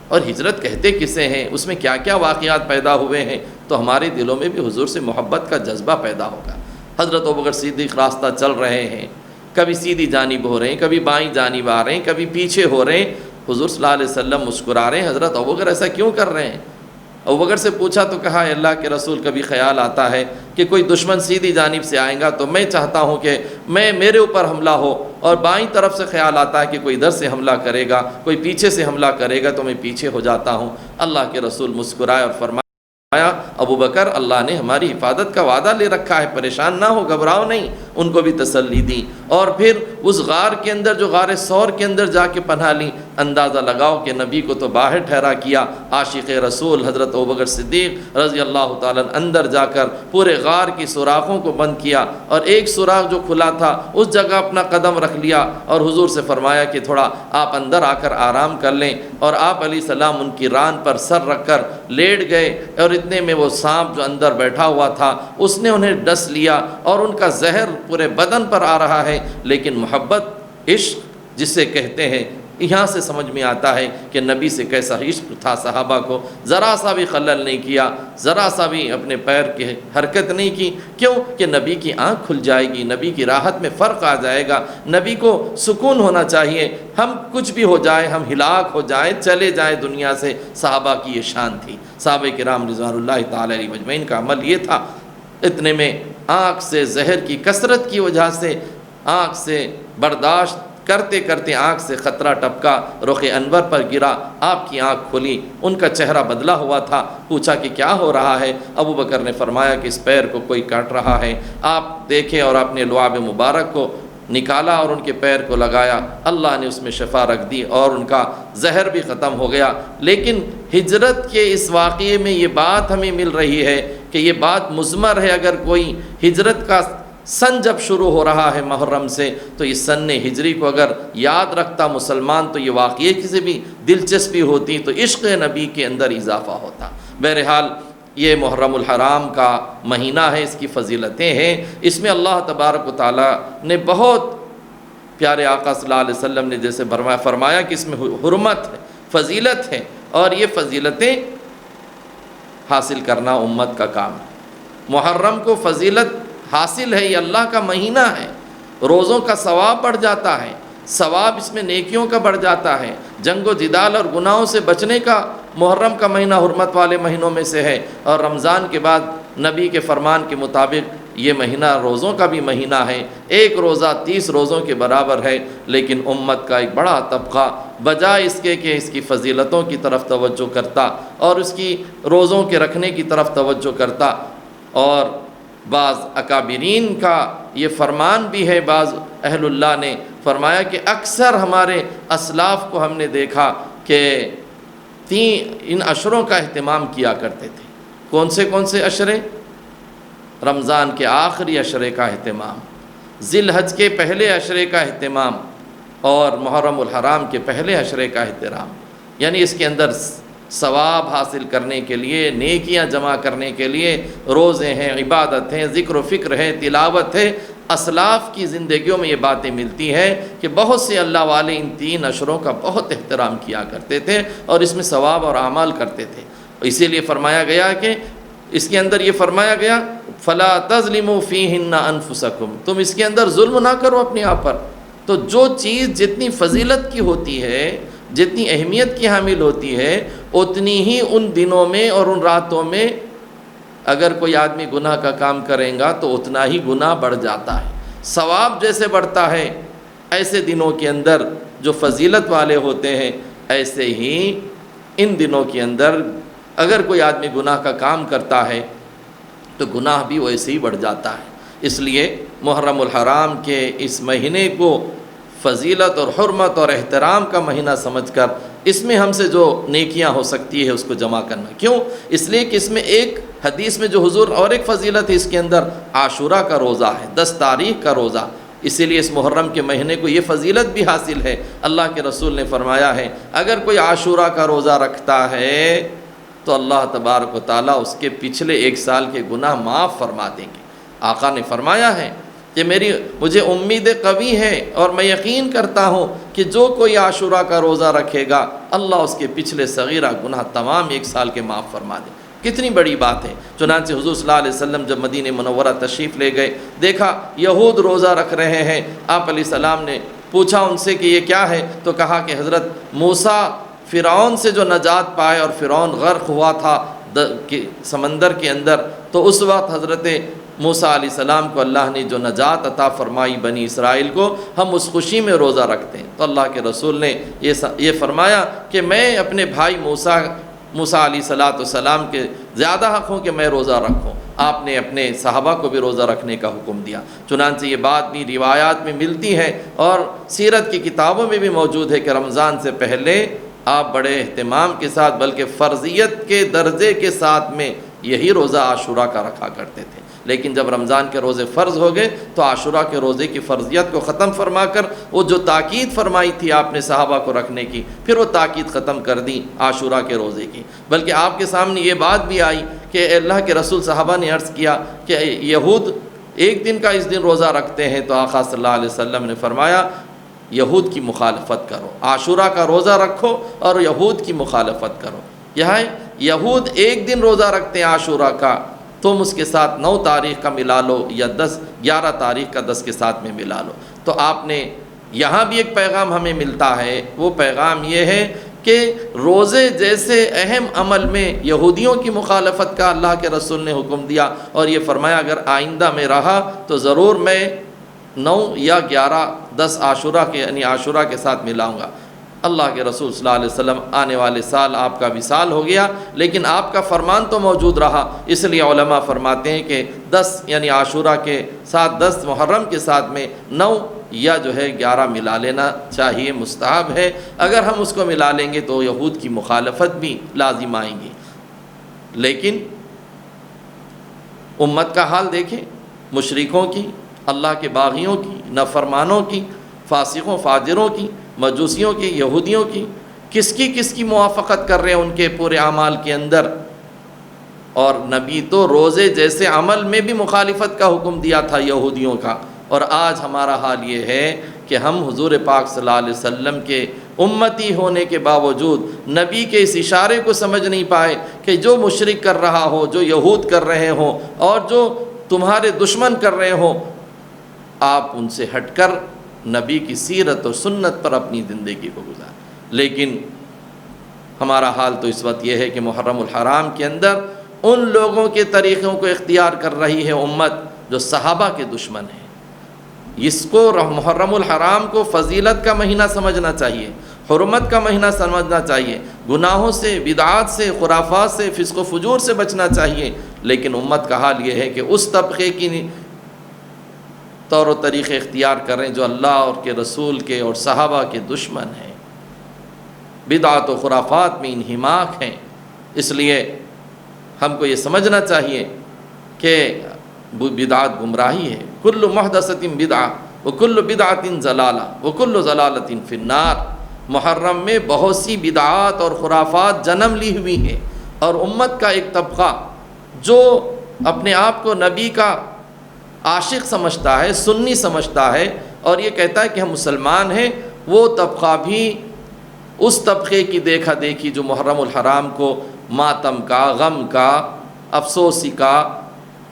اور ہجرت کہتے کسے ہیں، اس میں کیا کیا واقعات پیدا ہوئے ہیں، تو ہمارے دلوں میں بھی حضور سے محبت کا جذبہ پیدا ہوگا۔ حضرت ابوبکر صدیق راستہ چل رہے ہیں، کبھی سیدھی جانب ہو رہے ہیں، کبھی بائیں جانب آ رہے ہیں، کبھی پیچھے ہو رہے ہیں۔ حضور صلی اللہ علیہ وسلم مسکرا رہے ہیں، حضرت ابوبکر ایسا کیوں کر رہے ہیں؟ ابوبکر سے پوچھا تو کہا اے اللہ کے رسول، کبھی خیال آتا ہے کہ کوئی دشمن سیدھی جانب سے آئے گا تو میں چاہتا ہوں کہ میرے اوپر حملہ ہو، اور بائیں طرف سے خیال آتا ہے کہ کوئی ادھر سے حملہ کرے گا، کوئی پیچھے سے حملہ کرے گا تو میں پیچھے ہو جاتا ہوں۔ اللہ کے رسول مسکرائے اور فرمایا ابوبکر اللہ نے ہماری حفاظت کا وعدہ لے رکھا ہے، پریشان نہ ہو، گھبراؤ نہیں۔ ان کو بھی تسلی دی، اور پھر اس غار کے اندر جو غار ثور کے اندر جا کے پناہ لی۔ اندازہ لگاؤ کہ نبی کو تو باہر ٹھہرا کیا، عاشق رسول حضرت ابوبکر صدیق رضی اللہ تعالیٰ اندر جا کر پورے غار کی سوراخوں کو بند کیا، اور ایک سوراخ جو کھلا تھا اس جگہ اپنا قدم رکھ لیا، اور حضور سے فرمایا کہ تھوڑا آپ اندر آ کر آرام کر لیں، اور آپ علیہ السلام ان کی ران پر سر رکھ کر لیٹ گئے، اور اتنے میں وہ سانپ جو اندر بیٹھا ہوا تھا اس نے انہیں ڈس لیا، اور ان کا زہر پورے بدن پر آ رہا ہے۔ لیکن محبت، عشق جسے کہتے ہیں، یہاں سے سمجھ میں آتا ہے کہ نبی سے کیسا عشق تھا صحابہ کو۔ ذرا سا بھی خلل نہیں کیا، ذرا سا بھی اپنے پیر کی حرکت نہیں کی۔ کیوں؟ کہ نبی کی آنکھ کھل جائے گی، نبی کی راحت میں فرق آ جائے گا، نبی کو سکون ہونا چاہیے۔ ہم کچھ بھی ہو جائے، ہم ہلاک ہو جائیں، چلے جائیں دنیا سے، صحابہ کی یہ شان تھی۔ صحابہ کرام رضوان اللہ تعالی علیہ مجمعین کا عمل یہ تھا۔ اتنے میں آنکھ سے زہر کی کثرت کی وجہ سے آنکھ سے برداشت کرتے کرتے آنکھ سے خطرہ ٹپکا، رخ انور پر گرا، آپ کی آنکھ کھلی، ان کا چہرہ بدلا ہوا تھا۔ پوچھا کہ کیا ہو رہا ہے؟ ابوبکر نے فرمایا کہ اس پیر کو کوئی کاٹ رہا ہے، آپ دیکھیں، اور اپنے لعاب مبارک کو نکالا اور ان کے پیر کو لگایا، اللہ نے اس میں شفا رکھ دی اور ان کا زہر بھی ختم ہو گیا۔ لیکن ہجرت کے اس واقعے میں یہ بات ہمیں مل رہی ہے کہ یہ بات مضمر ہے، اگر کوئی ہجرت کا سن جب شروع ہو رہا ہے محرم سے، تو اس سن ہجری کو اگر یاد رکھتا مسلمان تو یہ واقعے کسی بھی دلچسپی ہوتی تو عشق نبی کے اندر اضافہ ہوتا۔ بہرحال یہ محرم الحرام کا مہینہ ہے، اس کی فضیلتیں ہیں، اس میں اللہ تبارک و تعالیٰ نے بہت پیارے آقا صلی اللہ علیہ وسلم نے جیسے فرمایا کہ اس میں حرمت ہے، فضیلت ہے، اور یہ فضیلتیں حاصل کرنا امت کا کام ہے۔ محرم کو فضیلت حاصل ہے، یہ اللہ کا مہینہ ہے، روزوں کا ثواب بڑھ جاتا ہے، ثواب اس میں نیکیوں کا بڑھ جاتا ہے، جنگ و جدال اور گناہوں سے بچنے کا محرم کا مہینہ حرمت والے مہینوں میں سے ہے، اور رمضان کے بعد نبی کے فرمان کے مطابق یہ مہینہ روزوں کا بھی مہینہ ہے، ایک روزہ 30 روزوں کے برابر ہے، لیکن امت کا ایک بڑا طبقہ بجائے اس کے کہ اس کی فضیلتوں کی طرف توجہ کرتا اور اس کی روزوں کے رکھنے کی طرف توجہ کرتا، اور بعض اکابرین کا یہ فرمان بھی ہے، بعض اہل اللہ نے فرمایا کہ اکثر ہمارے اسلاف کو ہم نے دیکھا کہ ان عشروں کا اہتمام کیا کرتے تھے۔ کون سے عشرے؟ رمضان کے آخری عشرے کا اہتمام، ذی الحج کے پہلے عشرے کا اہتمام، اور محرم الحرام کے پہلے عشرے کا احترام، یعنی اس کے اندر ثواب حاصل کرنے کے لیے، نیکیاں جمع کرنے کے لیے روزے ہیں، عبادت ہیں، ذکر و فکر ہے، تلاوت ہے۔ اسلاف کی زندگیوں میں یہ باتیں ملتی ہیں کہ بہت سے اللہ والے ان 3 عشروں کا بہت احترام کیا کرتے تھے اور اس میں ثواب اور اعمال کرتے تھے۔ اسی لیے فرمایا گیا کہ اس کے اندر یہ فرمایا گیا فَلَا تَظْلِمُوا فِيهِنَّ أَنفُسَكُمْ، تم اس کے اندر ظلم نہ کرو اپنے آپ پر۔ تو جو چیز جتنی فضیلت کی ہوتی ہے، جتنی اہمیت کی حامل ہوتی ہے، اتنی ہی ان دنوں میں اور ان راتوں میں اگر کوئی آدمی گناہ کا کام کرے گا تو اتنا ہی گناہ بڑھ جاتا ہے۔ ثواب جیسے بڑھتا ہے، ایسے دنوں کے اندر جو فضیلت والے ہوتے ہیں، ایسے ہی ان دنوں کے اندر اگر کوئی آدمی گناہ کا کام کرتا ہے تو گناہ بھی ویسے ہی بڑھ جاتا ہے۔ اس لیے محرم الحرام کے اس مہینے کو فضیلت اور حرمت اور احترام کا مہینہ سمجھ کر اس میں ہم سے جو نیکیاں ہو سکتی ہے اس کو جمع کرنا۔ کیوں؟ اس لیے کہ اس میں ایک حدیث میں جو حضور اور ایک فضیلت ہے اس کے اندر عاشورہ کا روزہ ہے، 10 تاریخ کا روزہ، اسی لیے اس محرم کے مہینے کو یہ فضیلت بھی حاصل ہے۔ اللہ کے رسول نے فرمایا ہے اگر کوئی عاشورہ کا روزہ رکھتا ہے تو اللہ تبارک و تعالیٰ اس کے پچھلے 1 سال کے گناہ معاف فرما دیں گے۔ آقا نے فرمایا ہے کہ مجھے امید قوی ہے اور میں یقین کرتا ہوں کہ جو کوئی عاشورہ کا روزہ رکھے گا اللہ اس کے پچھلے صغیرہ گناہ تمام 1 سال کے معاف فرما دے۔ کتنی بڑی بات ہے۔ چنانچہ حضور صلی اللہ علیہ وسلم جب مدینہ منورہ تشریف لے گئے، دیکھا یہود روزہ رکھ رہے ہیں، آپ علیہ السلام نے پوچھا ان سے کہ یہ کیا ہے، تو کہا کہ حضرت موسیٰ فرعون سے جو نجات پائے اور فرعون غرق ہوا تھا سمندر کے اندر، تو اس وقت حضرت موسیٰ علیہ السلام کو اللہ نے جو نجات عطا فرمائی بنی اسرائیل کو، ہم اس خوشی میں روزہ رکھتے ہیں۔ تو اللہ کے رسول نے یہ فرمایا کہ میں اپنے بھائی موسیٰ علیہ السلام کے زیادہ حق ہوں کہ میں روزہ رکھوں۔ آپ نے اپنے صحابہ کو بھی روزہ رکھنے کا حکم دیا۔ چنانچہ یہ بات بھی روایات میں ملتی ہے اور سیرت کی کتابوں میں بھی موجود ہے کہ رمضان سے پہلے آپ بڑے اہتمام کے ساتھ بلکہ فرضیت کے درجے کے ساتھ میں یہی روزہ عاشورہ کا رکھا کرتے تھے، لیکن جب رمضان کے روزے فرض ہو گئے تو عاشورہ کے روزے کی فرضیت کو ختم فرما کر وہ جو تاکید فرمائی تھی آپ نے صحابہ کو رکھنے کی، پھر وہ تاکید ختم کر دی عاشورہ کے روزے کی۔ بلکہ آپ کے سامنے یہ بات بھی آئی کہ اللہ کے رسول صحابہ نے عرض کیا کہ یہود 1 دن کا اس دن روزہ رکھتے ہیں، تو آقا صلی اللہ علیہ وسلم نے فرمایا یہود کی مخالفت کرو، عاشورہ کا روزہ رکھو اور یہود کی مخالفت کرو۔ یہ ہے یہود 1 دن روزہ رکھتے ہیں عاشورہ کا، تم اس کے ساتھ 9 تاریخ کا ملا لو یا 11 تاریخ کا 10 کے ساتھ میں ملا لو۔ تو آپ نے یہاں بھی ایک پیغام ہمیں ملتا ہے، وہ پیغام یہ ہے کہ روزے جیسے اہم عمل میں یہودیوں کی مخالفت کا اللہ کے رسول نے حکم دیا، اور یہ فرمایا اگر آئندہ میں رہا تو ضرور میں 9 یا 11 10 عاشورہ کے یعنی عاشورہ کے ساتھ ملاؤں گا۔ اللہ کے رسول صلی اللہ علیہ وسلم آنے والے سال آپ کا وصال ہو گیا، لیکن آپ کا فرمان تو موجود رہا۔ اس لیے علماء فرماتے ہیں کہ 10 یعنی عاشورہ کے ساتھ 10 محرم کے ساتھ میں 9 یا 11 ملا لینا چاہیے، مستحب ہے۔ اگر ہم اس کو ملا لیں گے تو یہود کی مخالفت بھی لازم آئیں گی۔ لیکن امت کا حال دیکھیں، مشرکوں کی، اللہ کے باغیوں کی، نافرمانوں کی، فاسقوں فاجروں کی، مجوسیوں کی، یہودیوں کی، کس کی موافقت کر رہے ہیں ان کے پورے اعمال کے اندر۔ اور نبی تو روزے جیسے عمل میں بھی مخالفت کا حکم دیا تھا یہودیوں کا، اور آج ہمارا حال یہ ہے کہ ہم حضور پاک صلی اللہ علیہ وسلم کے امتی ہونے کے باوجود نبی کے اس اشارے کو سمجھ نہیں پائے کہ جو مشرک کر رہا ہو، جو یہود کر رہے ہوں، اور جو تمہارے دشمن کر رہے ہوں، آپ ان سے ہٹ کر نبی کی سیرت اور سنت پر اپنی زندگی کو گزاریں۔ لیکن ہمارا حال تو اس وقت یہ ہے کہ محرم الحرام کے اندر ان لوگوں کے طریقوں کو اختیار کر رہی ہے امت جو صحابہ کے دشمن ہیں۔ اس کو محرم الحرام کو فضیلت کا مہینہ سمجھنا چاہیے، حرمت کا مہینہ سمجھنا چاہیے، گناہوں سے، بدعات سے، خرافات سے، فسق و فجور سے بچنا چاہیے۔ لیکن امت کا حال یہ ہے کہ اس طبقے کی طور و طریقے اختیار کریں جو اللہ اور کے رسول کے اور صحابہ کے دشمن ہیں، بدعات و خرافات میں انہماک ہیں۔ اس لیے ہم کو یہ سمجھنا چاہیے کہ بدعات گمراہی ہے، کل محدثۃ بدعہ وکل بدعۃ ضلالہ وکل ضلالۃ فی النار۔ محرم میں بہت سی بدعات اور خرافات جنم لی ہوئی ہیں، اور امت کا ایک طبقہ جو اپنے آپ کو نبی کا عاشق سمجھتا ہے، سنی سمجھتا ہے، اور یہ کہتا ہے کہ ہم مسلمان ہیں، وہ طبقہ بھی اس طبقے کی دیکھا دیکھی جو محرم الحرام کو ماتم کا، غم کا، افسوسی کا،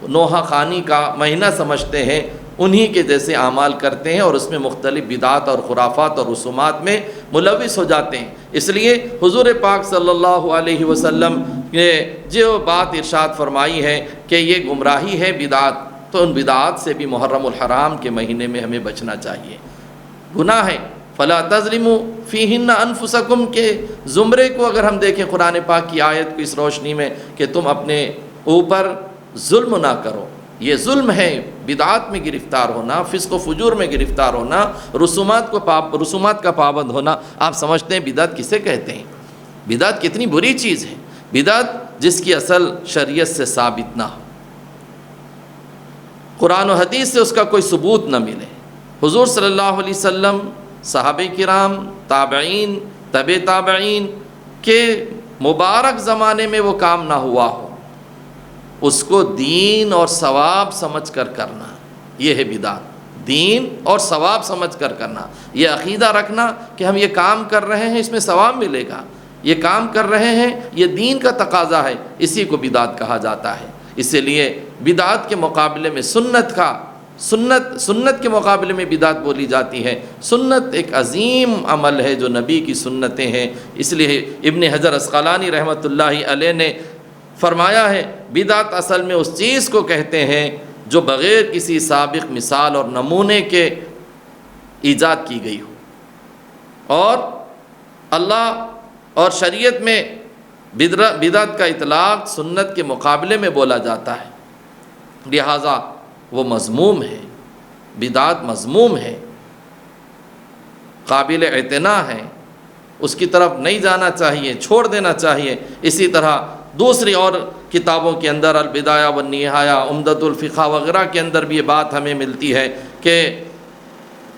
نوحہ خوانی کا مہینہ سمجھتے ہیں، انہی کے جیسے اعمال کرتے ہیں اور اس میں مختلف بدعات اور خرافات اور رسومات میں ملوث ہو جاتے ہیں۔ اس لیے حضور پاک صلی اللہ علیہ وسلم نے جو بات ارشاد فرمائی ہے کہ یہ گمراہی ہے بدعات، تو ان بدعات سے بھی محرم الحرام کے مہینے میں ہمیں بچنا چاہیے۔ گناہ ہے، فلا تظلموا فیہن انفسکم کے زمرے کو اگر ہم دیکھیں قرآن پاک کی آیت کو اس روشنی میں کہ تم اپنے اوپر ظلم نہ کرو، یہ ظلم ہے، بدعات میں گرفتار ہونا، فسق و فجور میں گرفتار ہونا، رسومات کا پابند ہونا۔ آپ سمجھتے ہیں بدعت کسے کہتے ہیں؟ بدعت کتنی بری چیز ہے، بدعت جس کی اصل شریعت سے ثابت نہ ہو، قرآن و حدیث سے اس کا کوئی ثبوت نہ ملے، حضور صلی اللہ علیہ وسلم، صحابہ کرام، تابعین، تبع تابعین کے مبارک زمانے میں وہ کام نہ ہوا ہو، اس کو دین اور ثواب سمجھ کر کرنا، یہ ہے بدعت۔ دین اور ثواب سمجھ کر کرنا، یہ عقیدہ رکھنا کہ ہم یہ کام کر رہے ہیں، اس میں ثواب ملے گا، یہ کام کر رہے ہیں، یہ دین کا تقاضا ہے، اسی کو بدعت کہا جاتا ہے۔ اسی لیے بدعت کے مقابلے میں سنت کے مقابلے میں بدعت بولی جاتی ہے۔ سنت ایک عظیم عمل ہے جو نبی کی سنتیں ہیں۔ اس لیے ابن حجر عسقلانی رحمۃ اللہ علیہ نے فرمایا ہے بدعت اصل میں اس چیز کو کہتے ہیں جو بغیر کسی سابق مثال اور نمونے کے ایجاد کی گئی ہو، اور اللہ اور شریعت میں بدعت کا اطلاق سنت کے مقابلے میں بولا جاتا ہے، لہٰذا وہ مذموم ہے، بدعت مذموم ہے، قابل اعتناء ہے، اس کی طرف نہیں جانا چاہیے، چھوڑ دینا چاہیے۔ اسی طرح دوسری اور کتابوں کے اندر البدایہ والنہایہ، عمدۃ الفقہ وغیرہ کے اندر بھی یہ بات ہمیں ملتی ہے کہ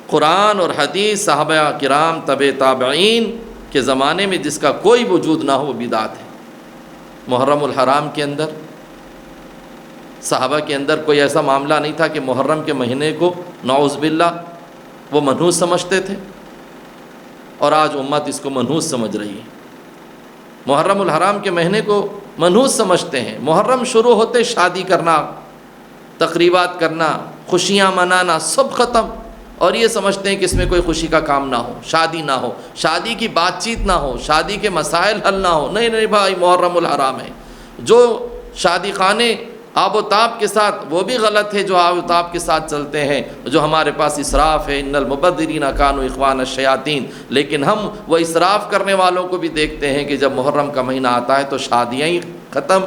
قرآن اور حدیث صحابہ کرام، تبع تابعین کے زمانے میں جس کا کوئی وجود نہ ہو وہ بدعت ہے۔ محرم الحرام کے اندر صحابہ کے اندر کوئی ایسا معاملہ نہیں تھا کہ محرم کے مہینے کو نعوذ باللہ وہ منحوس سمجھتے تھے، اور آج امت اس کو منحوس سمجھ رہی ہے، محرم الحرام کے مہینے کو منحوس سمجھتے ہیں۔ محرم شروع ہوتے شادی کرنا، تقریبات کرنا، خوشیاں منانا سب ختم، اور یہ سمجھتے ہیں کہ اس میں کوئی خوشی کا کام نہ ہو، شادی نہ ہو، شادی کی بات چیت نہ ہو، شادی کے مسائل حل نہ ہو۔ نہیں بھائی، محرم الحرام ہے۔ جو شادی خانے آب و تاب کے ساتھ، وہ بھی غلط ہے جو آب و تاب کے ساتھ چلتے ہیں، جو ہمارے پاس اسراف ہے، ان المبذرین کانوا اخوان الشیاطین۔ لیکن ہم وہ اسراف کرنے والوں کو بھی دیکھتے ہیں کہ جب محرم کا مہینہ آتا ہے تو شادیاں ہی ختم،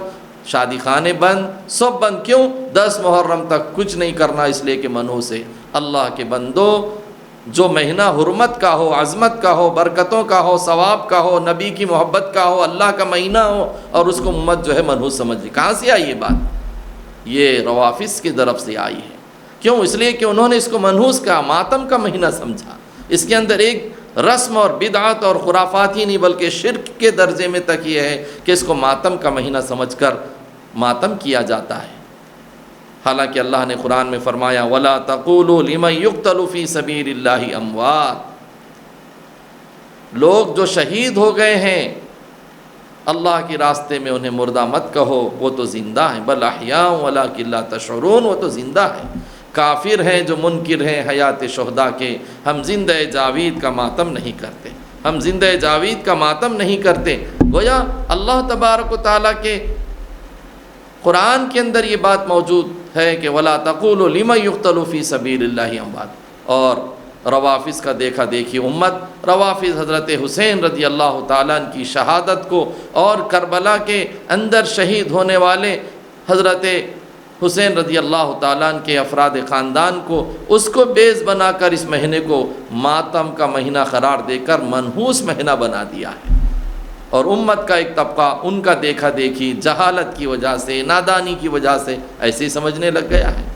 شادی خانے بند، سب بند۔ کیوں؟ 10 محرم تک کچھ نہیں کرنا، اس لیے کہ منحوس ہے۔ اللہ کے بندو، جو مہینہ حرمت کا ہو، عظمت کا ہو، برکتوں کا ہو، ثواب کا ہو، نبی کی محبت کا ہو، اللہ کا مہینہ ہو، اور اس کو امت جو ہے منحوس سمجھ لی، کہاں سے آئی یہ بات؟ یہ روافض کی طرف سے آئی ہے۔ کیوں؟ اس لیے کہ انہوں نے اس کو منحوس کا، ماتم کا مہینہ سمجھا۔ اس کے اندر ایک رسم اور بدعت اور خرافات ہی نہیں بلکہ شرک کے درجے میں تک یہ ہے کہ اس کو ماتم کا مہینہ سمجھ کر ماتم کیا جاتا ہے۔ حالانکہ اللہ نے قرآن میں فرمایا وَلَا تَقُولُوا لِمَن يُقْتَلُ فِي سَبِيلِ اللَّهِ أَمْوَاتٌ، لوگ جو شہید ہو گئے ہیں اللہ کے راستے میں انہیں مردہ مت کہو، وہ تو زندہ ہیں، بل احیاء ولکن لا تشعرون، وہ تو زندہ ہیں۔ کافر ہیں جو منکر ہیں حیات شہداء کے، ہم زندہ جاوید کا ماتم نہیں کرتے، ہم زندہ جاوید کا ماتم نہیں کرتے۔ گویا اللہ تبارک و تعالیٰ کے قرآن کے اندر یہ بات موجود ہے کہ وَلَا تَقُولُوا لِمَن يُقْتَلُ فِي سَبِيلِ اللَّهِ أَمْوَاتٌ، اور روافظ کا دیکھا دیکھی امت، روافظ حضرت حسین رضی اللہ تعالیٰ عنہ کی شہادت کو اور کربلا کے اندر شہید ہونے والے حضرت حسین رضی اللہ تعالیٰ عنہ کے افراد خاندان کو، اس کو بیس بنا کر اس مہینے کو ماتم کا مہینہ قرار دے کر منحوس مہینہ بنا دیا ہے، اور امت کا ایک طبقہ ان کا دیکھا دیکھی جہالت کی وجہ سے، نادانی کی وجہ سے ایسے ہی سمجھنے لگ گیا ہے۔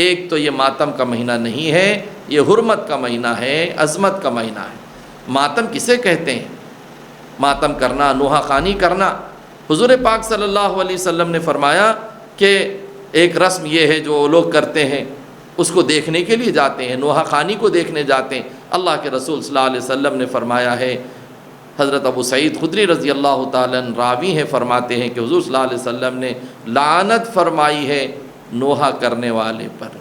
ایک تو یہ ماتم کا مہینہ نہیں ہے، یہ حرمت کا مہینہ ہے، عظمت کا مہینہ ہے۔ ماتم کسے کہتے ہیں؟ ماتم کرنا، نوحہ خوانی کرنا، حضور پاک صلی اللہ علیہ وسلم نے فرمایا کہ ایک رسم یہ ہے جو لوگ کرتے ہیں، اس کو دیکھنے کے لیے جاتے ہیں، نوحہ خوانی کو دیکھنے جاتے ہیں۔ اللہ کے رسول صلی اللہ علیہ وسلم نے فرمایا ہے، حضرت ابو سعید خدری رضی اللہ تعالیٰ عنہ راوی ہیں، فرماتے ہیں کہ حضور صلی اللہ علیہ وسلم نے لعنت فرمائی ہے نوحہ کرنے والے پر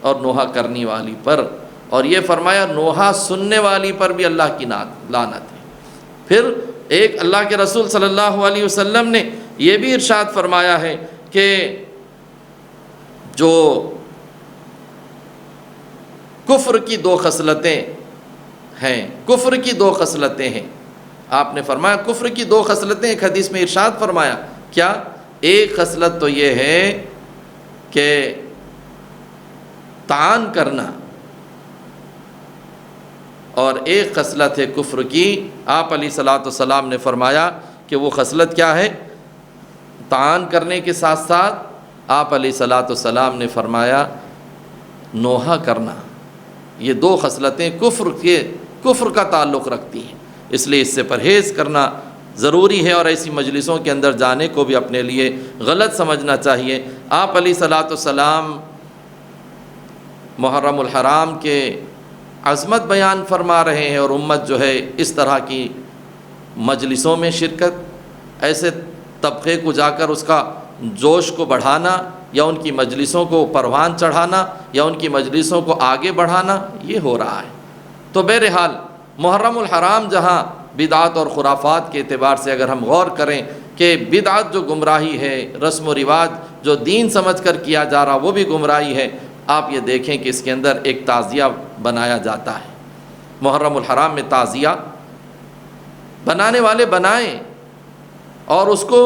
اور نوحہ کرنی والی پر، اور یہ فرمایا نوحہ سننے والی پر بھی اللہ کی لعنت ہے۔ پھر ایک اللہ کے رسول صلی اللہ علیہ وسلم نے یہ بھی ارشاد فرمایا ہے کہ جو کفر کی دو خصلتیں ہیں، کفر کی دو خصلتیں ہیں، آپ نے فرمایا کفر کی دو خصلتیں، ایک حدیث میں ارشاد فرمایا کیا؟ ایک خصلت تو یہ ہے کہ طعن کرنا، اور ایک خصلت ہے کفر کی۔ آپ علیہ الصلوۃ والسلام نے فرمایا کہ وہ خصلت کیا ہے؟ طعن کرنے کے ساتھ ساتھ آپ علیہ الصلوۃ والسلام نے فرمایا نوحہ کرنا۔ یہ دو خصلتیں کفر کا تعلق رکھتی ہیں، اس لیے اس سے پرہیز کرنا ضروری ہے، اور ایسی مجلسوں کے اندر جانے کو بھی اپنے لیے غلط سمجھنا چاہیے۔ آپ علیہ الصلوۃ والسلام محرم الحرام کے عظمت بیان فرما رہے ہیں، اور امت جو ہے اس طرح کی مجلسوں میں شرکت، ایسے طبقے کو جا کر اس کا جوش کو بڑھانا، یا ان کی مجلسوں کو پروان چڑھانا، یا ان کی مجلسوں کو آگے بڑھانا، یہ ہو رہا ہے۔ تو بہرحال محرم الحرام جہاں بدعات اور خرافات کے اعتبار سے اگر ہم غور کریں کہ بدعت جو گمراہی ہے، رسم و رواج جو دین سمجھ کر کیا جا رہا وہ بھی گمراہی ہے، آپ یہ دیکھیں کہ اس کے اندر ایک تعزیہ بنایا جاتا ہے۔ محرم الحرام میں تعزیہ بنانے والے بنائیں، اور اس کو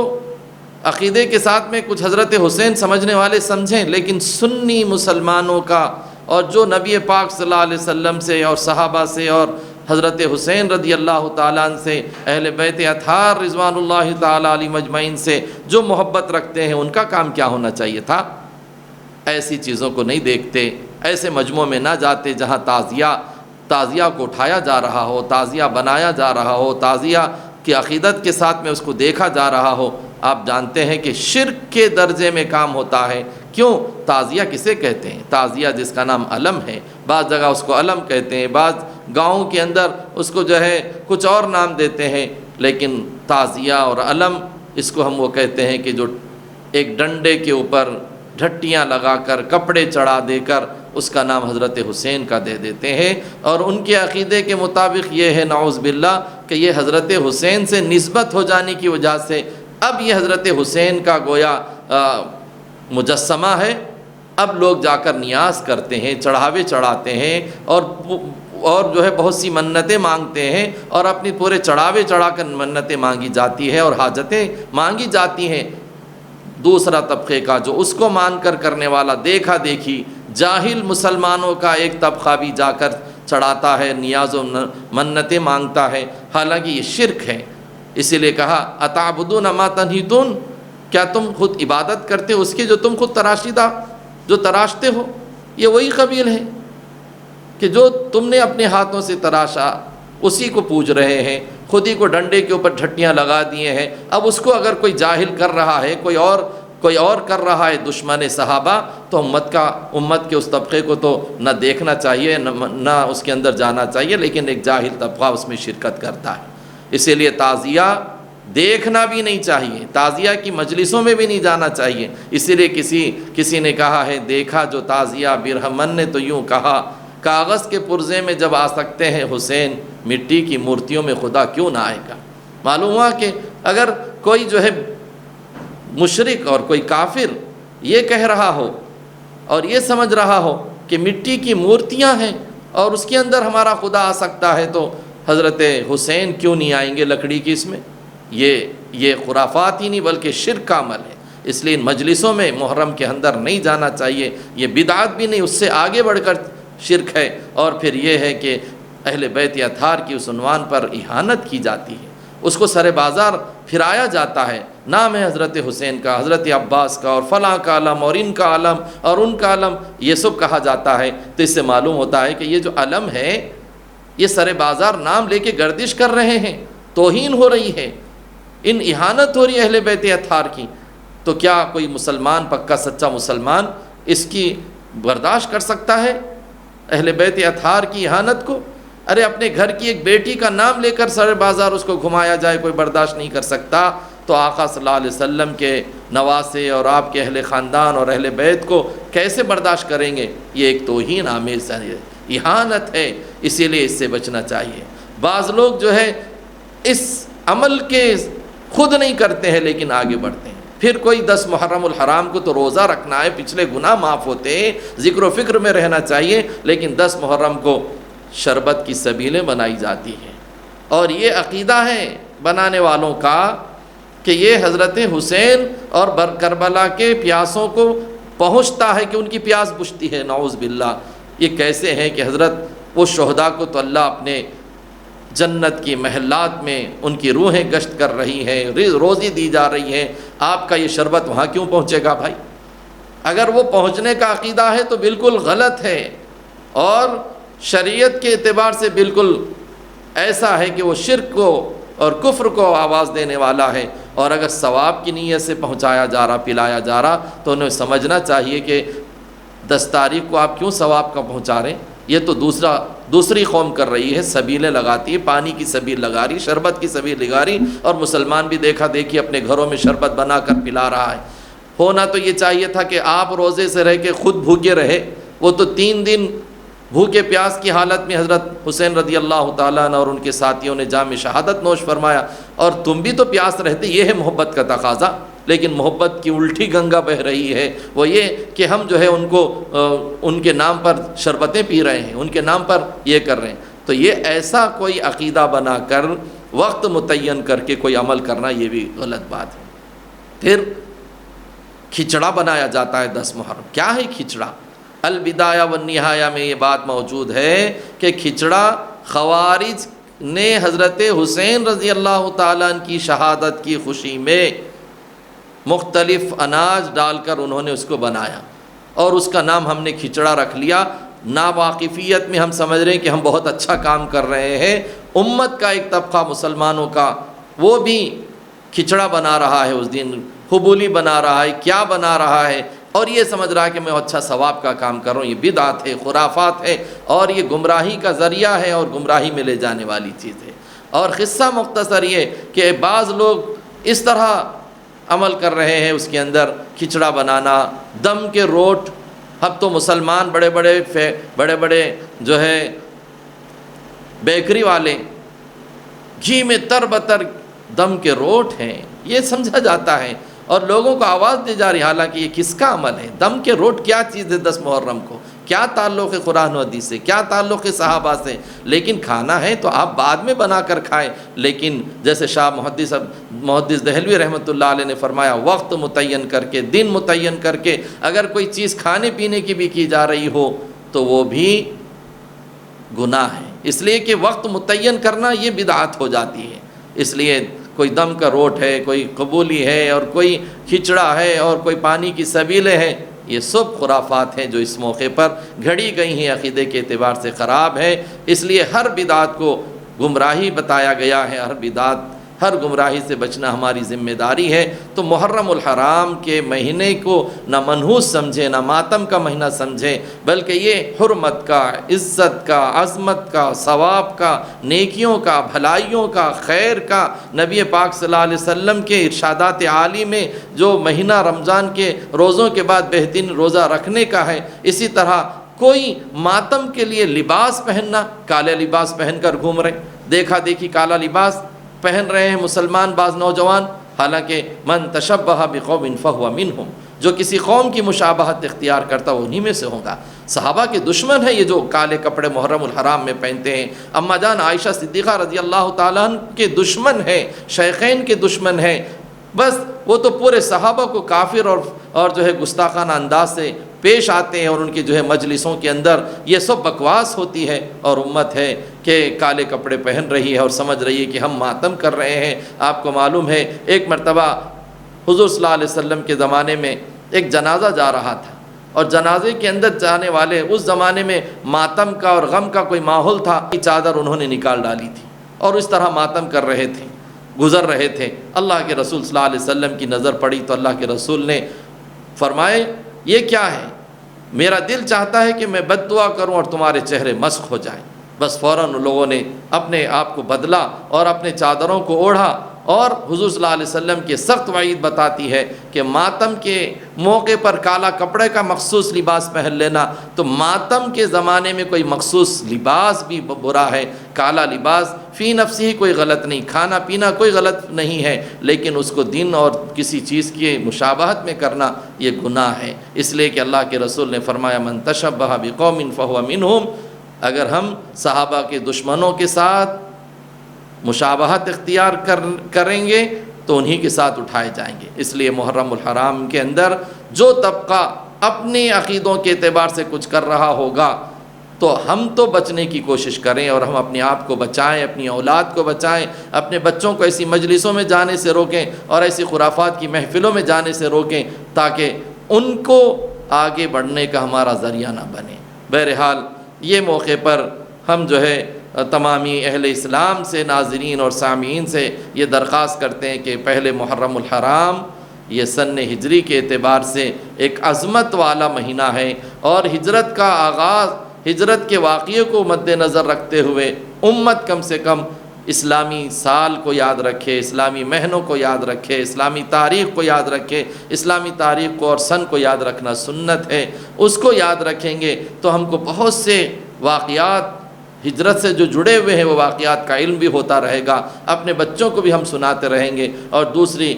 عقیدے کے ساتھ میں کچھ حضرت حسین سمجھنے والے سمجھیں، لیکن سنی مسلمانوں کا، اور جو نبی پاک صلی اللہ علیہ وسلم سے اور صحابہ سے اور حضرت حسین رضی اللہ تعالیٰ عنہ سے، اہل بیت اطہار رضوان اللہ تعالیٰ علیہ مجمعین سے جو محبت رکھتے ہیں، ان کا کام کیا ہونا چاہیے تھا؟ ایسی چیزوں کو نہیں دیکھتے، ایسے مجموعوں میں نہ جاتے جہاں تعزیہ کو اٹھایا جا رہا ہو، تعزیہ بنایا جا رہا ہو، تعزیہ کی عقیدت کے ساتھ میں اس کو دیکھا جا رہا ہو۔ آپ جانتے ہیں کہ شرک کے درجے میں کام ہوتا ہے۔ کیوں؟ تعزیہ کسے کہتے ہیں؟ تعزیہ جس کا نام علم ہے، بعض جگہ اس کو علم کہتے ہیں، بعض گاؤں کے اندر اس کو جو ہے کچھ اور نام دیتے ہیں، لیکن تعزیہ اور علم اس کو ہم وہ کہتے ہیں کہ جو ایک ڈنڈے کے اوپر ڈھٹیاں لگا کر کپڑے چڑھا دے کر اس کا نام حضرت حسین کا دے دیتے ہیں، اور ان کے عقیدے کے مطابق یہ ہے نعوذ باللہ کہ یہ حضرت حسین سے نسبت ہو جانے کی وجہ سے اب یہ حضرت حسین کا گویا مجسمہ ہے، اب لوگ جا کر نیاز کرتے ہیں، چڑھاوے چڑھاتے ہیں، اور جو ہے بہت سی منتیں مانگتے ہیں، اور اپنی پورے چڑھاوے چڑھا کر منتیں مانگی جاتی ہے اور حاجتیں مانگی جاتی ہیں۔ دوسرا طبقے کا جو اس کو مان کر کرنے والا، دیکھا دیکھی جاہل مسلمانوں کا ایک طبقہ بھی جا کر چڑھاتا ہے، نیاز و منتیں مانگتا ہے، حالانکہ یہ شرک ہے۔ اسی لیے کہا اتعبدون ما تنحتون، کیا تم خود عبادت کرتے ہو اس کی جو تم خود جو تراشتے ہو؟ یہ وہی قبیل ہے کہ جو تم نے اپنے ہاتھوں سے تراشا اسی کو پوج رہے ہیں، خود ہی کو ڈنڈے کے اوپر ڈھٹیاں لگا دیے ہیں۔ اب اس کو اگر کوئی جاہل کر رہا ہے، کوئی اور کر رہا ہے دشمن صحابہ، تو امت کے اس طبقے کو تو نہ دیکھنا چاہیے، نہ اس کے اندر جانا چاہیے، لیکن ایک جاہل طبقہ اس میں شرکت کرتا ہے۔ اسی لیے تعزیہ دیکھنا بھی نہیں چاہیے، تعزیہ کی مجلسوں میں بھی نہیں جانا چاہیے۔ اسی لیے کسی نے کہا ہے، دیکھا جو تعزیہ برہمن نے تو یوں کہا، کاغذ کے پرزے میں جب آ سکتے ہیں حسین، مٹی کی مورتیوں میں خدا کیوں نہ آئے گا۔ معلوم ہوا کہ اگر کوئی جو ہے مشرک اور کوئی کافر یہ کہہ رہا ہو اور یہ سمجھ رہا ہو کہ مٹی کی مورتیاں ہیں اور اس کے اندر ہمارا خدا آ سکتا ہے، تو حضرت حسین کیوں نہیں آئیں گے لکڑی کی اس میں؟ یہ خرافات ہی نہیں بلکہ شرک کا عمل ہے۔ اس لیے ان مجلسوں میں محرم کے اندر نہیں جانا چاہیے، یہ بدعت بھی نہیں، اس سے آگے بڑھ کر شرک ہے۔ اور پھر یہ ہے کہ اہل بیت اطہار کی اس عنوان پر اہانت کی جاتی ہے، اس کو سر بازار پھرایا جاتا ہے، نام ہے حضرت حسین کا، حضرت عباس کا، اور فلاں کا علم اور ان کا علم اور ان کا علم، یہ سب کہا جاتا ہے۔ تو اس سے معلوم ہوتا ہے کہ یہ جو علم ہے یہ سر بازار نام لے کے گردش کر رہے ہیں، توہین ہو رہی ہے، ان اہانت ہو رہی ہے اہل بیت اطہار کی۔ تو کیا کوئی مسلمان، پکا سچا مسلمان اس کی برداشت کر سکتا ہے اہل بیت اطہار کی اہانت کو؟ ارے اپنے گھر کی ایک بیٹی کا نام لے کر سر بازار اس کو گھمایا جائے، کوئی برداشت نہیں کر سکتا، تو آقا صلی اللہ علیہ وسلم کے نواسے اور آپ کے اہل خاندان اور اہل بیت کو کیسے برداشت کریں گے؟ یہ ایک توہین آمیز ہے، اہانت ہے، اسی لیے اس سے بچنا چاہیے۔ بعض لوگ جو ہے اس عمل کے خود نہیں کرتے ہیں لیکن آگے بڑھتے ہیں۔ پھر کوئی 10 محرم الحرام کو تو روزہ رکھنا ہے، پچھلے گناہ معاف ہوتے ہیں، ذکر و فکر میں رہنا چاہیے، لیکن 10 محرم کو شربت کی سبیلیں بنائی جاتی ہیں۔ اور یہ عقیدہ ہے بنانے والوں کا کہ یہ حضرت حسین اور کربلا کے پیاسوں کو پہنچتا ہے کہ ان کی پیاس بجھتی ہے، نعوذ باللہ۔ یہ کیسے ہیں کہ حضرت وہ شہداء کو تو اللہ اپنے جنت کی محلات میں ان کی روحیں گشت کر رہی ہیں، روزی دی جا رہی ہے، آپ کا یہ شربت وہاں کیوں پہنچے گا بھائی؟ اگر وہ پہنچنے کا عقیدہ ہے تو بالکل غلط ہے، اور شریعت کے اعتبار سے بالکل ایسا ہے کہ وہ شرک کو اور کفر کو آواز دینے والا ہے۔ اور اگر ثواب کی نیت سے پہنچایا جا رہا، پلایا جا رہا، تو انہیں سمجھنا چاہیے کہ 10 تاریخ کو آپ کیوں ثواب کا پہنچا رہے ہیں؟ یہ تو دوسری قوم کر رہی ہے، سبیلیں لگاتی ہے، پانی کی سبیل لگا رہی، شربت کی سبیل لگا رہی، اور مسلمان بھی دیکھا دیکھی اپنے گھروں میں شربت بنا کر پلا رہا ہے۔ ہونا تو یہ چاہیے تھا کہ آپ روزے سے رہ کے خود بھوکے رہے، وہ تو 3 دن بھوکے پیاس کی حالت میں حضرت حسین رضی اللہ تعالیٰ عنہ اور ان کے ساتھیوں نے جام شہادت نوش فرمایا، اور تم بھی تو پیاس رہتے۔ یہ ہے محبت کا تقاضا، لیکن محبت کی الٹی گنگا بہہ رہی ہے، وہ یہ کہ ہم جو ہے ان کو ان کے نام پر شربتیں پی رہے ہیں، ان کے نام پر یہ کر رہے ہیں۔ تو یہ ایسا کوئی عقیدہ بنا کر وقت متعین کر کے کوئی عمل کرنا، یہ بھی غلط بات ہے۔ پھر کھچڑا بنایا جاتا ہے 10 محرم۔ کیا ہے کھچڑا؟ البدایہ والنہایہ میں یہ بات موجود ہے کہ کھچڑا خوارج نے حضرت حسین رضی اللہ تعالیٰ عنہ کی شہادت کی خوشی میں مختلف اناج ڈال کر انہوں نے اس کو بنایا، اور اس کا نام ہم نے کھچڑا رکھ لیا۔ ناواقفیت میں ہم سمجھ رہے ہیں کہ ہم بہت اچھا کام کر رہے ہیں۔ امت کا ایک طبقہ مسلمانوں کا وہ بھی کھچڑا بنا رہا ہے، اس دن قبولی بنا رہا ہے، کیا بنا رہا ہے، اور یہ سمجھ رہا ہے کہ میں اچھا ثواب کا کام کر رہا ہوں۔ یہ بدعت ہے، خرافات ہے، اور یہ گمراہی کا ذریعہ ہے اور گمراہی میں لے جانے والی چیز ہے۔ اور قصہ مختصر یہ کہ بعض لوگ اس طرح عمل کر رہے ہیں، اس کے اندر کھچڑا بنانا، دم کے روٹ۔ اب تو مسلمان بڑے بڑے جو ہے بیکری والے گھی میں تر بتر دم کے روٹ ہیں، یہ سمجھا جاتا ہے اور لوگوں کو آواز دی جا رہی، حالانکہ یہ کس کا عمل ہے؟ دم کے روٹ کیا چیز ہے 10 محرم کو؟ کیا تعلق ہے قرآن و حدیث سے؟ کیا تعلق ہے صحابہ سے؟ لیکن کھانا ہے تو آپ بعد میں بنا کر کھائیں۔ لیکن جیسے شاہ محدث دہلوی رحمۃ اللہ علیہ نے فرمایا، وقت متعین کر کے، دن متعین کر کے اگر کوئی چیز کھانے پینے کی بھی کی جا رہی ہو تو وہ بھی گناہ ہے، اس لیے کہ وقت متعین کرنا یہ بدعت ہو جاتی ہے۔ اس لیے کوئی دم کا روٹ ہے، کوئی قبولی ہے، اور کوئی کھچڑا ہے، اور کوئی پانی کی سبیلیں ہیں، یہ سب خرافات ہیں جو اس موقع پر گھڑی گئی ہیں، عقیدے کے اعتبار سے خراب ہے۔ اس لیے ہر بدعت کو گمراہی بتایا گیا ہے، ہر بدعت ہر گمراہی سے بچنا ہماری ذمہ داری ہے۔ تو محرم الحرام کے مہینے کو نہ منحوس سمجھیں، نہ ماتم کا مہینہ سمجھیں، بلکہ یہ حرمت کا، عزت کا، عظمت کا، ثواب کا، نیکیوں کا، بھلائیوں کا، خیر کا، نبی پاک صلی اللہ علیہ وسلم کے ارشادات عالی میں جو مہینہ رمضان کے روزوں کے بعد بہترین روزہ رکھنے کا ہے، اسی طرح کوئی ماتم کے لیے لباس پہننا، کالے لباس پہن کر گھوم رہے، دیکھا دیکھی کالا لباس پہن رہے ہیں مسلمان بعض نوجوان، حالانکہ من تشبہ بقوم فہو منہم، جو کسی قوم کی مشابہت اختیار کرتا وہ انہی میں سے ہوگا۔ صحابہ کے دشمن ہیں یہ جو کالے کپڑے محرم الحرام میں پہنتے ہیں۔ اما جان عائشہ صدیقہ رضی اللہ تعالیٰ عنہ کے دشمن ہیں، شیخین کے دشمن ہیں، بس وہ تو پورے صحابہ کو کافر اور جو ہے گستاخانہ انداز سے پیش آتے ہیں، اور ان کی جو ہے مجلسوں کے اندر یہ سب بکواس ہوتی ہے، اور امت ہے کہ کالے کپڑے پہن رہی ہے اور سمجھ رہی ہے کہ ہم ماتم کر رہے ہیں۔ آپ کو معلوم ہے ایک مرتبہ حضور صلی اللہ علیہ وسلم کے زمانے میں ایک جنازہ جا رہا تھا، اور جنازے کے اندر جانے والے اس زمانے میں ماتم کا اور غم کا کوئی ماحول تھا، چادر انہوں نے نکال ڈالی تھی اور اس طرح ماتم کر رہے تھے، گزر رہے تھے۔ اللہ کے رسول صلی اللہ علیہ وسلم کی نظر پڑی تو اللہ کے رسول نے فرمائے یہ کیا ہے؟ میرا دل چاہتا ہے کہ میں بد دعا کروں اور تمہارے چہرے مسخ ہو جائیں۔ بس فوراً لوگوں نے اپنے آپ کو بدلا اور اپنے چادروں کو اوڑھا، اور حضور صلی اللہ علیہ وسلم کی سخت وعید بتاتی ہے کہ ماتم کے موقع پر کالا کپڑے کا مخصوص لباس پہن لینا، تو ماتم کے زمانے میں کوئی مخصوص لباس بھی برا ہے۔ کالا لباس فی نفسی ہی کوئی غلط نہیں، کھانا پینا کوئی غلط نہیں ہے، لیکن اس کو دن اور کسی چیز کی مشابہت میں کرنا یہ گناہ ہے۔ اس لیے کہ اللہ کے رسول نے فرمایا من تشبہ بقوم فہو منہم، اگر ہم صحابہ کے دشمنوں کے ساتھ مشابہت اختیار کریں گے تو انہی کے ساتھ اٹھائے جائیں گے۔ اس لیے محرم الحرام کے اندر جو طبقہ اپنے عقیدوں کے اعتبار سے کچھ کر رہا ہوگا تو ہم تو بچنے کی کوشش کریں، اور ہم اپنے آپ کو بچائیں، اپنی اولاد کو بچائیں، اپنے بچوں کو ایسی مجلسوں میں جانے سے روکیں اور ایسی خرافات کی محفلوں میں جانے سے روکیں تاکہ ان کو آگے بڑھنے کا ہمارا ذریعہ نہ بنے۔ بہرحال یہ موقع پر ہم جو ہے تمامی اہل اسلام سے، ناظرین اور سامعین سے یہ درخواست کرتے ہیں کہ پہلے محرم الحرام یہ سن ہجری کے اعتبار سے ایک عظمت والا مہینہ ہے، اور ہجرت کا آغاز، ہجرت کے واقعے کو مد نظر رکھتے ہوئے امت کم سے کم اسلامی سال کو یاد رکھے، اسلامی مہینوں کو یاد رکھے، اسلامی تاریخ کو یاد رکھے۔ اسلامی تاریخ کو اور سن کو یاد رکھنا سنت ہے، اس کو یاد رکھیں گے تو ہم کو بہت سے واقعات ہجرت سے جو جڑے ہوئے ہیں وہ واقعات کا علم بھی ہوتا رہے گا، اپنے بچوں کو بھی ہم سناتے رہیں گے۔ اور دوسری،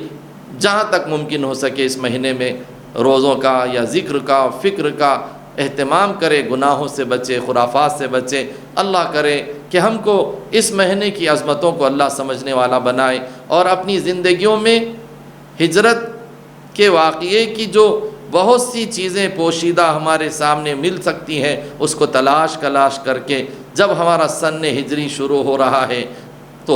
جہاں تک ممکن ہو سکے اس مہینے میں روزوں کا یا ذکر کا، فکر کا اہتمام کرے، گناہوں سے بچے، خرافات سے بچے۔ اللہ کرے کہ ہم کو اس مہینے کی عظمتوں کو اللہ سمجھنے والا بنائے، اور اپنی زندگیوں میں ہجرت کے واقعے کی جو بہت سی چیزیں پوشیدہ ہمارے سامنے مل سکتی ہیں اس کو تلاش کر کے جب ہمارا سن ہجری شروع ہو رہا ہے تو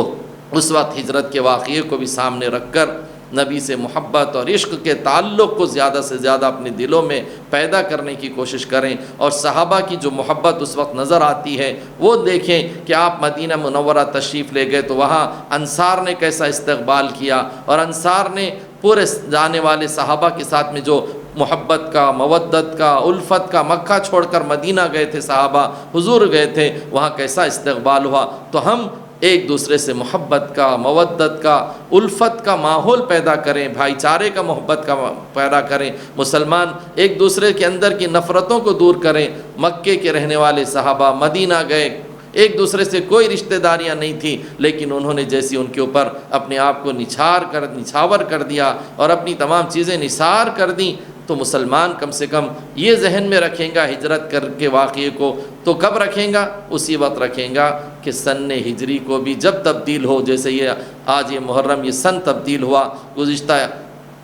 اس وقت ہجرت کے واقعے کو بھی سامنے رکھ کر نبی سے محبت اور عشق کے تعلق کو زیادہ سے زیادہ اپنے دلوں میں پیدا کرنے کی کوشش کریں، اور صحابہ کی جو محبت اس وقت نظر آتی ہے وہ دیکھیں کہ آپ مدینہ منورہ تشریف لے گئے تو وہاں انصار نے کیسا استقبال کیا، اور انصار نے پورے جانے والے صحابہ کے ساتھ میں جو محبت کا، مودت کا، الفت کا، مکہ چھوڑ کر مدینہ گئے تھے صحابہ، حضور گئے تھے، وہاں کیسا استقبال ہوا۔ تو ہم ایک دوسرے سے محبت کا، مودت کا، الفت کا ماحول پیدا کریں، بھائی چارے کا، محبت کا پیدا کریں، مسلمان ایک دوسرے کے اندر کی نفرتوں کو دور کریں۔ مکے کے رہنے والے صحابہ مدینہ گئے، ایک دوسرے سے کوئی رشتہ داریاں نہیں تھیں، لیکن انہوں نے جیسی ان کے اوپر اپنے آپ کو نچھاور کر دیا اور اپنی تمام چیزیں نثار کر دیں، تو مسلمان کم سے کم یہ ذہن میں رکھیں گا ہجرت کر کے واقعے کو، تو کب رکھیں گا؟ اسی وقت رکھیں گا کہ سن ہجری کو بھی جب تبدیل ہو، جیسے یہ آج یہ محرم یہ سن تبدیل ہوا، گزشتہ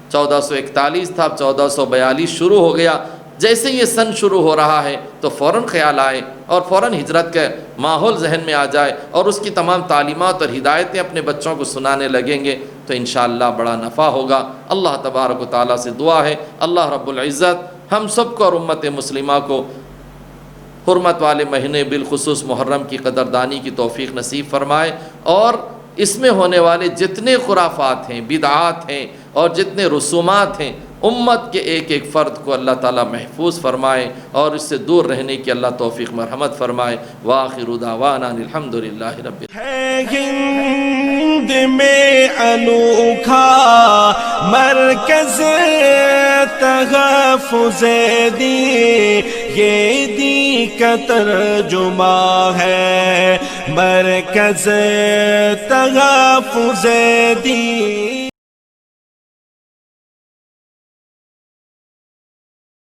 1441 تھا، 1442 شروع ہو گیا، جیسے یہ سن شروع ہو رہا ہے تو فوراً خیال آئے اور فوراً ہجرت کا ماحول ذہن میں آ جائے اور اس کی تمام تعلیمات اور ہدایتیں اپنے بچوں کو سنانے لگیں گے تو انشاءاللہ بڑا نفع ہوگا۔ اللہ تبارک و تعالیٰ سے دعا ہے اللہ رب العزت ہم سب کو اور امت مسلمہ کو حرمت والے مہینے بالخصوص محرم کی قدردانی کی توفیق نصیب فرمائے، اور اس میں ہونے والے جتنے خرافات ہیں، بدعات ہیں اور جتنے رسومات ہیں، امت کے ایک ایک فرد کو اللہ تعالیٰ محفوظ فرمائے اور اس سے دور رہنے کی اللہ توفیق مرحمت فرمائے۔ وآخر دعوانا الحمدللہ رب ہے ہند میں انوکھا مرکز تحفظ دین، یہ دین کا ترجمہ ہے مرکز تحفظ دین۔